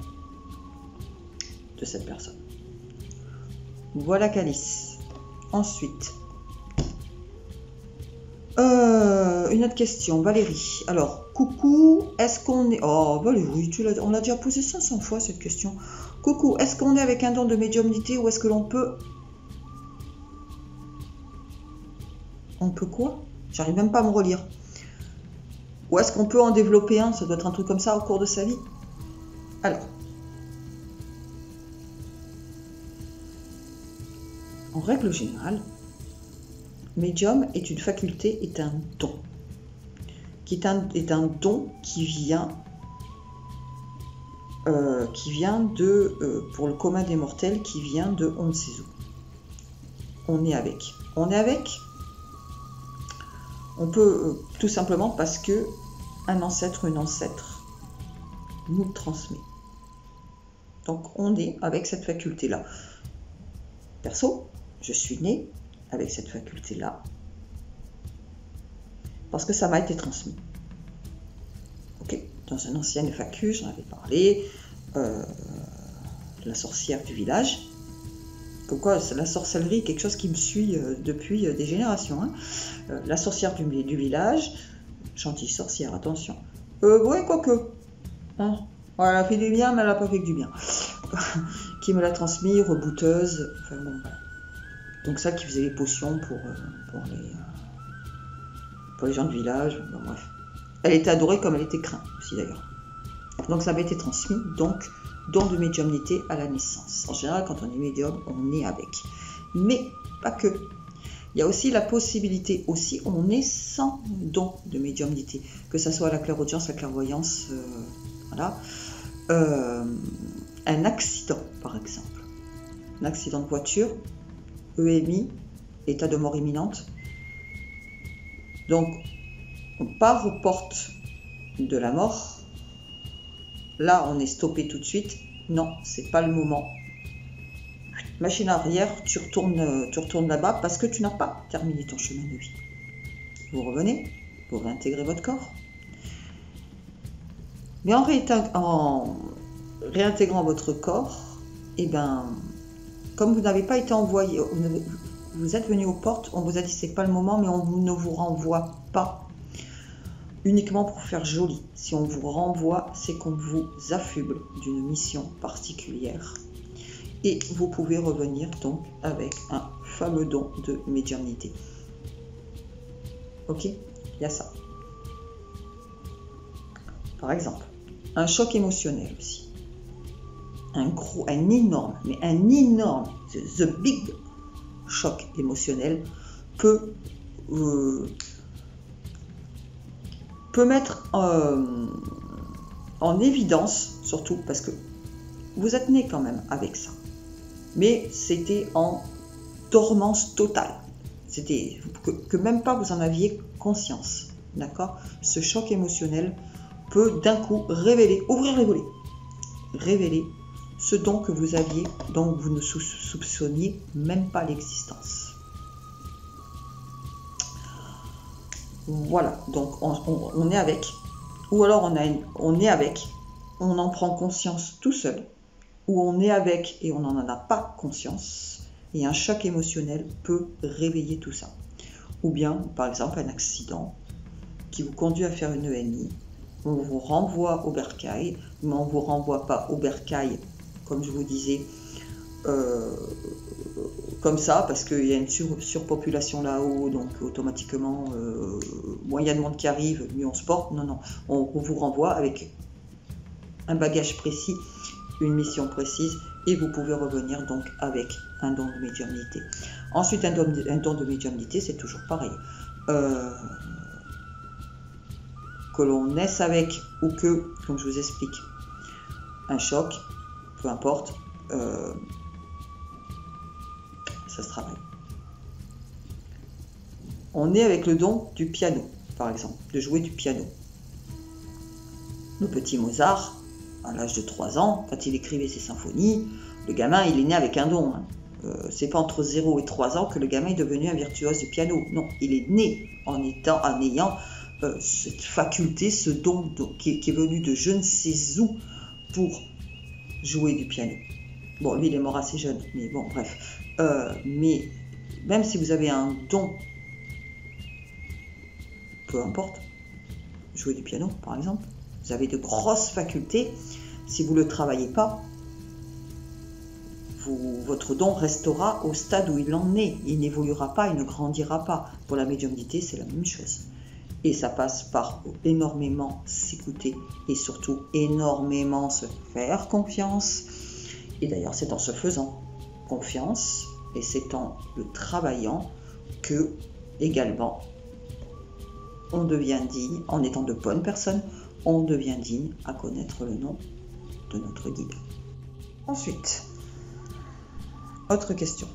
de cette personne. Voilà Calice. Ensuite, une autre question, Valérie. Alors, coucou, est-ce qu'on est... Oh, Valérie, on l'a déjà posé 500 fois cette question. Coucou, est-ce qu'on est avec un don de médiumnité ou est-ce que l'on peut... On peut quoi? J'arrive même pas à me relire. Ou est-ce qu'on peut en développer un? Ça doit être un truc comme ça au cours de sa vie. Alors, en règle générale, médium est une faculté, est un don. Est un don qui vient de, pour le commun des mortels, qui vient de on ne sait où. On est avec. On est avec. On peut, tout simplement parce que un ancêtre, une ancêtre nous le transmet. Donc on est avec cette faculté-là. Perso, je suis née avec cette faculté-là parce que ça m'a été transmis. Ok, dans un ancien FAQ, j'en avais parlé, la sorcière du village. Comme quoi, la sorcellerie est quelque chose qui me suit depuis des générations. Hein. La sorcière du village, gentille sorcière, attention. Ouais, quoique. Hein. Ouais, elle a fait du bien, mais elle n'a pas fait que du bien. Qui me l'a transmis, rebouteuse. Enfin bon, voilà. Donc ça qui faisait les potions pour les gens du village. Bon, bref. Elle était adorée comme elle était crainte aussi d'ailleurs. Donc ça avait été transmis, donc don de médiumnité à la naissance. En général, quand on est médium, on est avec. Mais pas que. Il y a aussi la possibilité, on est sans don de médiumnité. Que ce soit la clairaudience, la clairvoyance, voilà. Un accident, par exemple. Un accident de voiture, EMI, état de mort imminente. Donc, on part aux portes de la mort. Là, on est stoppé tout de suite. Non, c'est pas le moment. Machine arrière, tu retournes là-bas parce que tu n'as pas terminé ton chemin de vie. Vous revenez, vous réintégrez votre corps. Mais en réintégrant votre corps, eh ben, comme vous n'avez pas été envoyé, vous êtes venu aux portes, on vous a dit c'est pas le moment, mais on ne vous renvoie pas uniquement pour faire joli. Si on vous renvoie, c'est qu'on vous affuble d'une mission particulière. Et vous pouvez revenir donc avec un fameux don de médiumnité. Ok, il y a ça. Par exemple, un choc émotionnel aussi. Un énorme, the big choc émotionnel peut mettre en évidence, surtout parce que vous êtes né quand même avec ça. Mais c'était en dormance totale. C'était que même pas vous en aviez conscience. D'accord? Ce choc émotionnel peut d'un coup révéler ce don que vous aviez, dont vous ne soupçonniez même pas l'existence. Voilà, donc on est avec. Ou alors on est avec, on en prend conscience tout seul. Ou on est avec et on n'en a pas conscience, et un choc émotionnel peut réveiller tout ça. Ou bien, par exemple, un accident qui vous conduit à faire une EMI, on vous renvoie au bercail, mais on ne vous renvoie pas au bercail, comme je vous disais, comme ça, parce qu'il y a une surpopulation là-haut, donc automatiquement, moins il y a de monde qui arrive, mieux on se porte. Non, non, on vous renvoie avec un bagage précis, une mission précise, et vous pouvez revenir donc avec un don de médiumnité. Ensuite, un don de médiumnité, c'est toujours pareil. Que l'on naisse avec ou que, comme je vous explique, un choc, peu importe, ça se travaille. On est avec le don du piano, par exemple, de jouer du piano. Le petit Mozart, à l'âge de 3 ans, quand il écrivait ses symphonies, le gamin, il est né avec un don. Hein. C'est pas entre 0 et 3 ans que le gamin est devenu un virtuose du piano. Non, il est né en ayant cette faculté, ce don qui est venu de je ne sais où pour jouer du piano. Bon, lui, il est mort assez jeune, mais bon, bref. Mais même si vous avez un don, peu importe, jouer du piano, par exemple, vous avez de grosses facultés, si vous ne le travaillez pas, votre don restera au stade où il en est. Il n'évoluera pas, il ne grandira pas. Pour la médiumnité, c'est la même chose. Et ça passe par énormément s'écouter et surtout énormément se faire confiance. Et d'ailleurs, c'est en se faisant confiance et c'est en le travaillant que, également, on devient digne, en étant de bonnes personnes, on devient digne à connaître le nom de notre guide. Ensuite, autre question.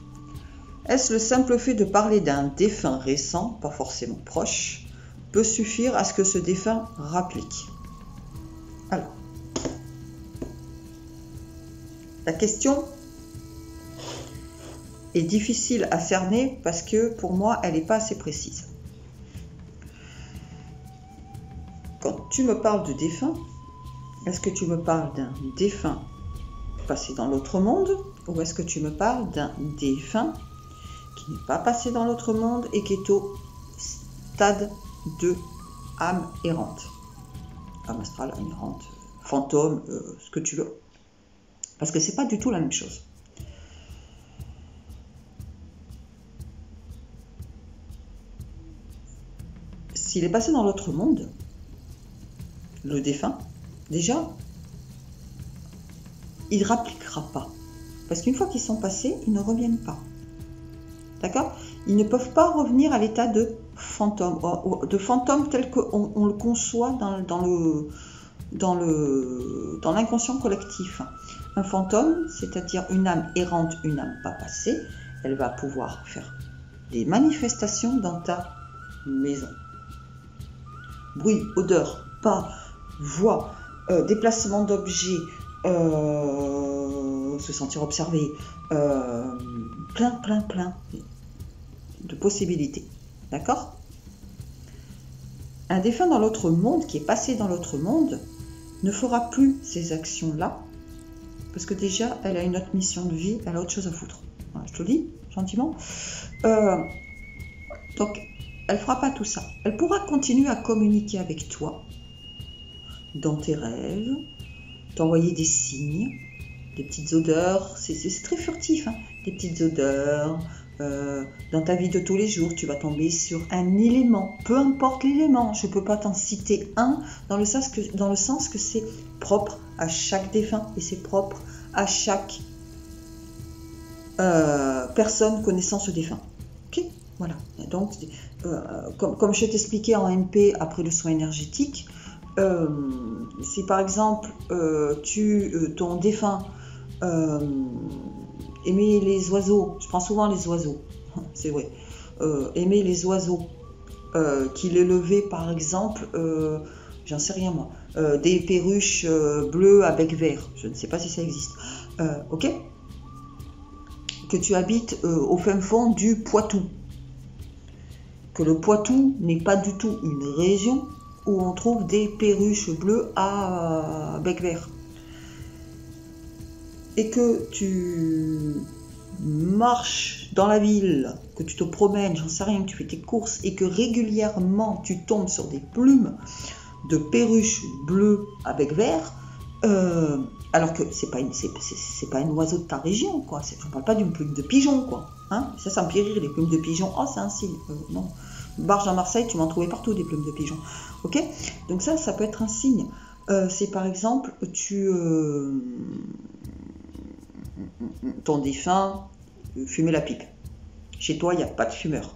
Est-ce le simple fait de parler d'un défunt récent, pas forcément proche, peut suffire à ce que ce défunt rapplique? Alors, la question est difficile à cerner parce que pour moi, elle n'est pas assez précise. Quand tu me parles de défunt, est-ce que tu me parles d'un défunt passé dans l'autre monde ou est-ce que tu me parles d'un défunt qui n'est pas passé dans l'autre monde et qui est au stade de âme errante, âme astrale, âme errante, fantôme, ce que tu veux, parce que c'est pas du tout la même chose. S'il est passé dans l'autre monde, le défunt, déjà, il ne rappliquera pas. Parce qu'une fois qu'ils sont passés, ils ne reviennent pas. D'accord? Ils ne peuvent pas revenir à l'état de fantôme tel qu'on le conçoit dans l'inconscient collectif. Un fantôme, c'est-à-dire une âme errante, une âme pas passée, elle va pouvoir faire des manifestations dans ta maison. Bruit, odeur, pas, voix, déplacement d'objets, se sentir observé, plein de possibilités. D'accord? Un défunt dans l'autre monde, qui est passé dans l'autre monde, ne fera plus ces actions-là, parce que déjà, elle a une autre mission de vie, elle a autre chose à foutre. Voilà, je te le dis, gentiment. Donc, elle ne fera pas tout ça. Elle pourra continuer à communiquer avec toi, dans tes rêves, t'envoyer des signes, des petites odeurs, c'est très furtif, hein, des petites odeurs. Dans ta vie de tous les jours, tu vas tomber sur un élément, peu importe l'élément, je ne peux pas t'en citer un, dans le sens que c'est propre à chaque défunt et c'est propre à chaque personne connaissant ce défunt. Ok, voilà. Donc, comme je t'expliquais en MP après le soin énergétique, si par exemple ton défunt aimait les oiseaux, je prends souvent les oiseaux, c'est vrai, aimait les oiseaux, qu'il élevait par exemple, j'en sais rien moi, des perruches bleues à bec vert, je ne sais pas si ça existe, ok, que tu habites au fin fond du Poitou, que le Poitou n'est pas du tout une région où on trouve des perruches bleues à bec vert. Et que tu marches dans la ville, que tu te promènes, j'en sais rien, que tu fais tes courses, et que régulièrement tu tombes sur des plumes de perruche bleue avec vert, alors que c'est pas un oiseau de ta région, quoi. Je ne parle pas d'une plume de pigeon, quoi. Hein, ça me fait rire, les plumes de pigeon. Oh, c'est un signe. Non. Barge à Marseille, tu m'en trouvais partout des plumes de pigeon. Ok. Donc ça peut être un signe. C'est par exemple, ton défunt fumait la pipe. Chez toi, il n'y a pas de fumeur.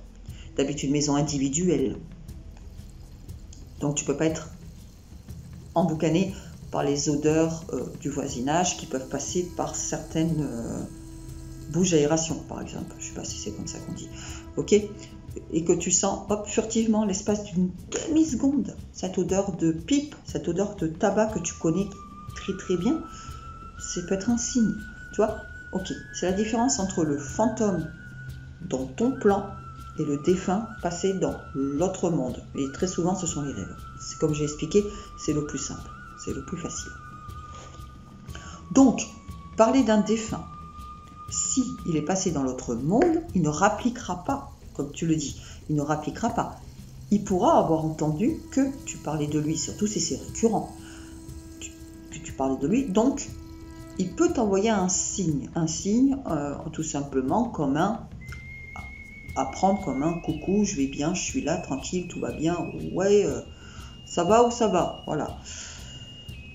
D'habitude, maison individuelle. Donc tu peux pas être emboucané par les odeurs du voisinage qui peuvent passer par certaines bouches d'aération, par exemple. Je ne sais pas si c'est comme ça qu'on dit. Ok. Et que tu sens, hop, furtivement, l'espace d'une demi-seconde, cette odeur de pipe, cette odeur de tabac que tu connais très très bien, ça peut être un signe. Tu vois? Ok. C'est la différence entre le fantôme dans ton plan et le défunt passé dans l'autre monde. Et très souvent, ce sont les rêves. C'est comme j'ai expliqué, c'est le plus simple, c'est le plus facile. Donc, parler d'un défunt, si il est passé dans l'autre monde, il ne rappliquera pas, comme tu le dis, il ne rappliquera pas. Il pourra avoir entendu que tu parlais de lui, surtout si c'est récurrent, que tu parlais de lui, donc il peut t'envoyer un signe tout simplement comme apprendre comme un coucou, je vais bien, je suis là, tranquille, tout va bien, ouais, ça va ou ça va, voilà.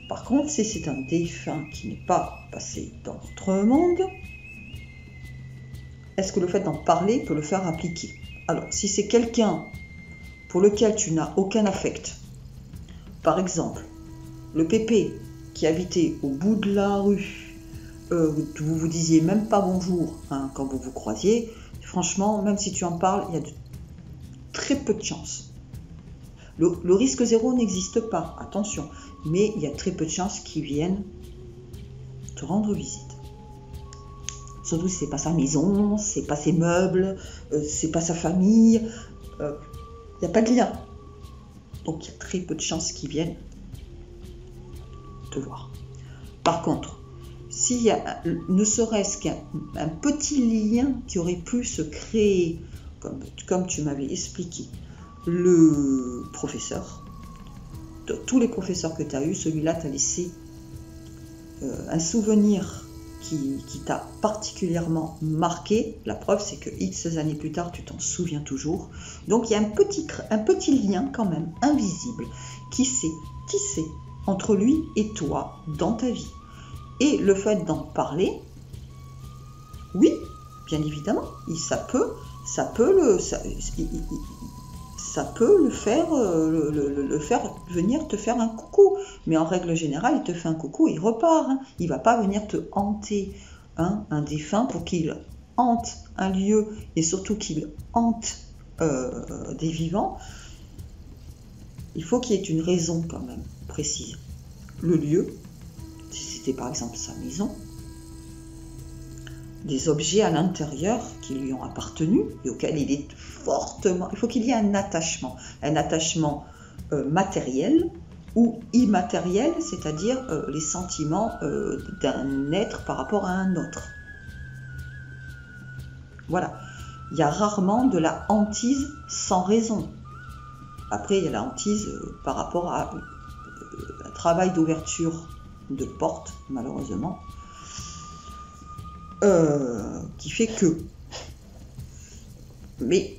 Par contre, si c'est un défunt qui n'est pas passé dans notre monde, est-ce que le fait d'en parler peut le faire appliquer? Alors, si c'est quelqu'un pour lequel tu n'as aucun affect, par exemple, le pépé qui habitait au bout de la rue, vous vous disiez même pas bonjour quand vous vous croisiez, franchement, même si tu en parles, il y a très peu de chances. Le risque zéro n'existe pas, attention, mais il y a très peu de chances qu'ils viennent te rendre visite. Surtout si c'est pas sa maison, c'est pas ses meubles, c'est pas sa famille, il n'y a pas de lien. Donc il y a très peu de chances qu'ils viennent te voir. Par contre, s'il y a ne serait-ce qu'un petit lien qui aurait pu se créer, comme tu m'avais expliqué, le professeur, de tous les professeurs que tu as eus, celui-là t'a laissé un souvenir qui t'a particulièrement marqué. La preuve, c'est que X années plus tard, tu t'en souviens toujours. Donc il y a un petit lien quand même, invisible, qui s'est tissé entre lui et toi dans ta vie. Et le fait d'en parler, oui, bien évidemment, ça peut le faire venir te faire un coucou. Mais en règle générale, il te fait un coucou et il repart. Il ne va pas venir te hanter, un défunt, pour qu'il hante un lieu et surtout qu'il hante des vivants. Il faut qu'il y ait une raison quand même précise. Le lieu, si c'était par exemple sa maison, des objets à l'intérieur qui lui ont appartenu et auxquels il est fortement... Il faut qu'il y ait un attachement matériel ou immatériel, c'est-à-dire les sentiments d'un être par rapport à un autre. Voilà. Il y a rarement de la hantise sans raison. Après, il y a la hantise par rapport à un travail d'ouverture de porte, malheureusement, qui fait que... Mais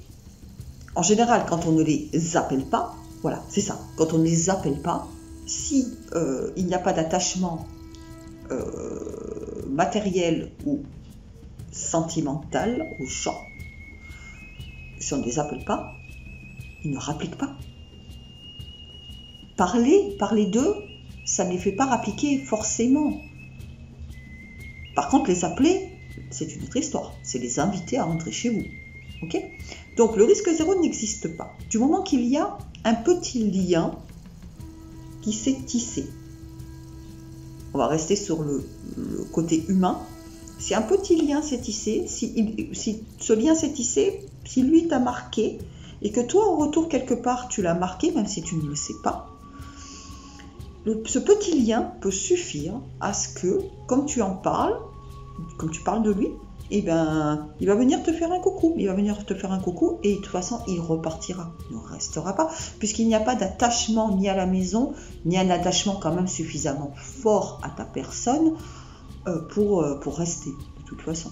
en général, quand on ne les appelle pas, voilà, c'est ça, quand on ne les appelle pas, si il n'y a pas d'attachement matériel ou sentimental aux gens, si on ne les appelle pas, ils ne rappliquent pas. Parler d'eux, ça ne les fait pas rappliquer forcément. Par contre, les appeler, c'est une autre histoire. C'est les inviter à rentrer chez vous. Ok ? Donc, le risque zéro n'existe pas. Du moment qu'il y a un petit lien qui s'est tissé. On va rester sur le côté humain. Si un petit lien s'est tissé, si ce lien s'est tissé, si lui t'a marqué, et que toi, en retour, quelque part, tu l'as marqué, même si tu ne le sais pas, ce petit lien peut suffire à ce que, comme tu en parles, comme tu parles de lui, et ben, il va venir te faire un coucou. Il va venir te faire un coucou et de toute façon, il repartira. Il ne restera pas, puisqu'il n'y a pas d'attachement ni à la maison, ni un attachement quand même suffisamment fort à ta personne pour rester, de toute façon.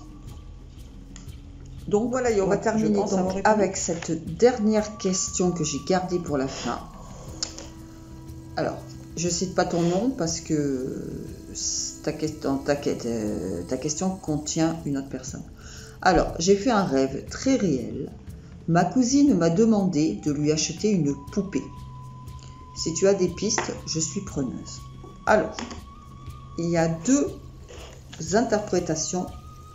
Donc voilà, et on va terminer donc avec cette dernière question que j'ai gardée pour la fin. Alors, je ne cite pas ton nom parce que ta question contient une autre personne. Alors, j'ai fait un rêve très réel. Ma cousine m'a demandé de lui acheter une poupée. Si tu as des pistes, je suis preneuse. Alors, il y a deux interprétations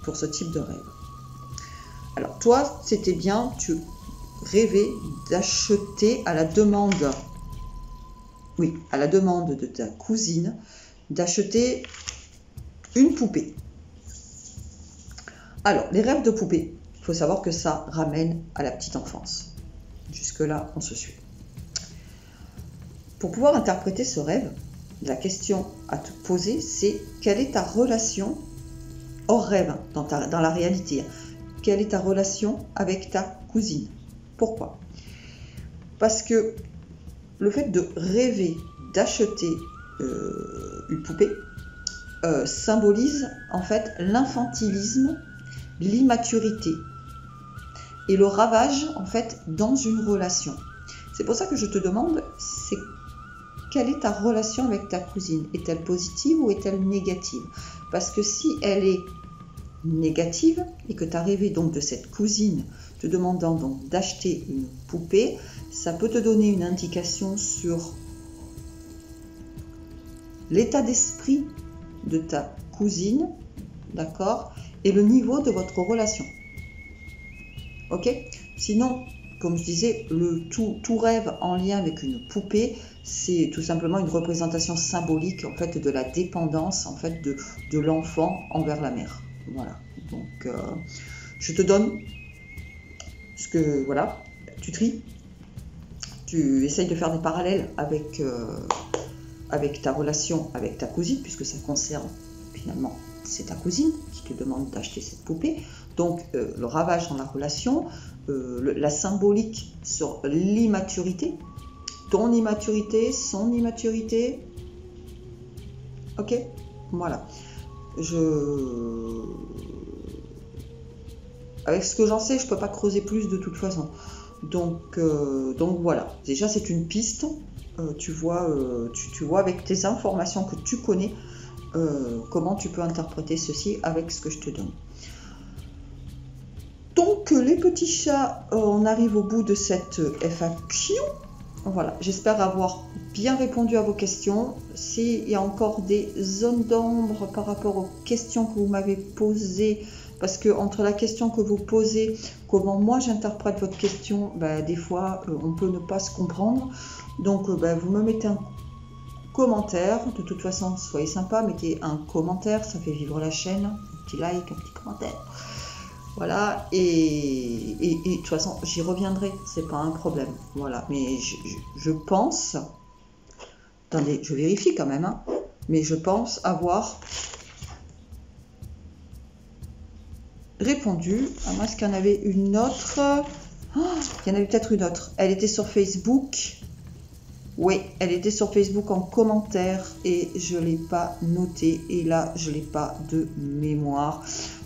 pour ce type de rêve. Alors, toi, c'était bien, tu rêvais d'acheter à la demande de ta cousine, d'acheter une poupée. Alors, les rêves de poupée, il faut savoir que ça ramène à la petite enfance. Jusque-là, on se suit. Pour pouvoir interpréter ce rêve, la question à te poser, c'est quelle est ta relation hors rêve, dans la réalité? Quelle est ta relation avec ta cousine? Pourquoi? Parce que le fait de rêver d'acheter une poupée symbolise en fait l'infantilisme, l'immaturité et le ravage en fait dans une relation. C'est pour ça que je te demande, c'est quelle est ta relation avec ta cousine? Est-elle positive ou est-elle négative? Parce que si elle est négative et que tu as rêvé donc de cette cousine te demandant donc d'acheter une poupée, ça peut te donner une indication sur l'état d'esprit de ta cousine, d'accord, et le niveau de votre relation. Ok? Sinon, comme je disais, tout rêve en lien avec une poupée, c'est tout simplement une représentation symbolique en fait de la dépendance en fait de l'enfant envers la mère. Voilà. Donc, je te donne ce que voilà, tu tries. Tu essayes de faire des parallèles avec ta relation avec ta cousine, puisque ça concerne finalement, c'est ta cousine qui te demande d'acheter cette poupée. Donc le ravage dans la relation, la symbolique sur l'immaturité, ton immaturité, son immaturité. Ok, voilà. Avec ce que j'en sais, je ne peux pas creuser plus de toute façon. Donc voilà, déjà c'est une piste, tu vois avec tes informations que tu connais, comment tu peux interpréter ceci avec ce que je te donne. Donc les petits chats, on arrive au bout de cette FAQ. Voilà, j'espère avoir bien répondu à vos questions. S'il y a encore des zones d'ombre par rapport aux questions que vous m'avez posées, parce que entre la question que vous posez, comment moi j'interprète votre question, des fois on peut ne pas se comprendre. Donc vous me mettez un commentaire. De toute façon, soyez sympa, mettez un commentaire, ça fait vivre la chaîne. Un petit like, un petit commentaire. Voilà, et de toute façon, j'y reviendrai, c'est pas un problème. Voilà, mais je pense, attendez, je vérifie quand même, hein, mais je pense avoir répondu. À moins qu'il y en avait une autre. Oh, il y en avait peut-être une autre. Elle était sur Facebook. Oui, elle était sur Facebook en commentaire et je ne l'ai pas notée. Et là, je ne l'ai pas de mémoire.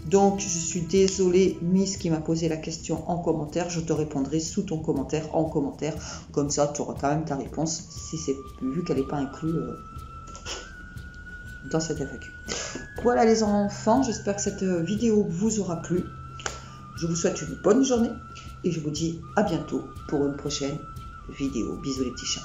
Donc, je suis désolée, Miss, qui m'a posé la question en commentaire. Je te répondrai sous ton commentaire, en commentaire. Comme ça, tu auras quand même ta réponse, si c'est vu qu'elle n'est pas inclue dans cette FAQ. Voilà les enfants, j'espère que cette vidéo vous aura plu. Je vous souhaite une bonne journée et je vous dis à bientôt pour une prochaine vidéo. Bisous les petits chats.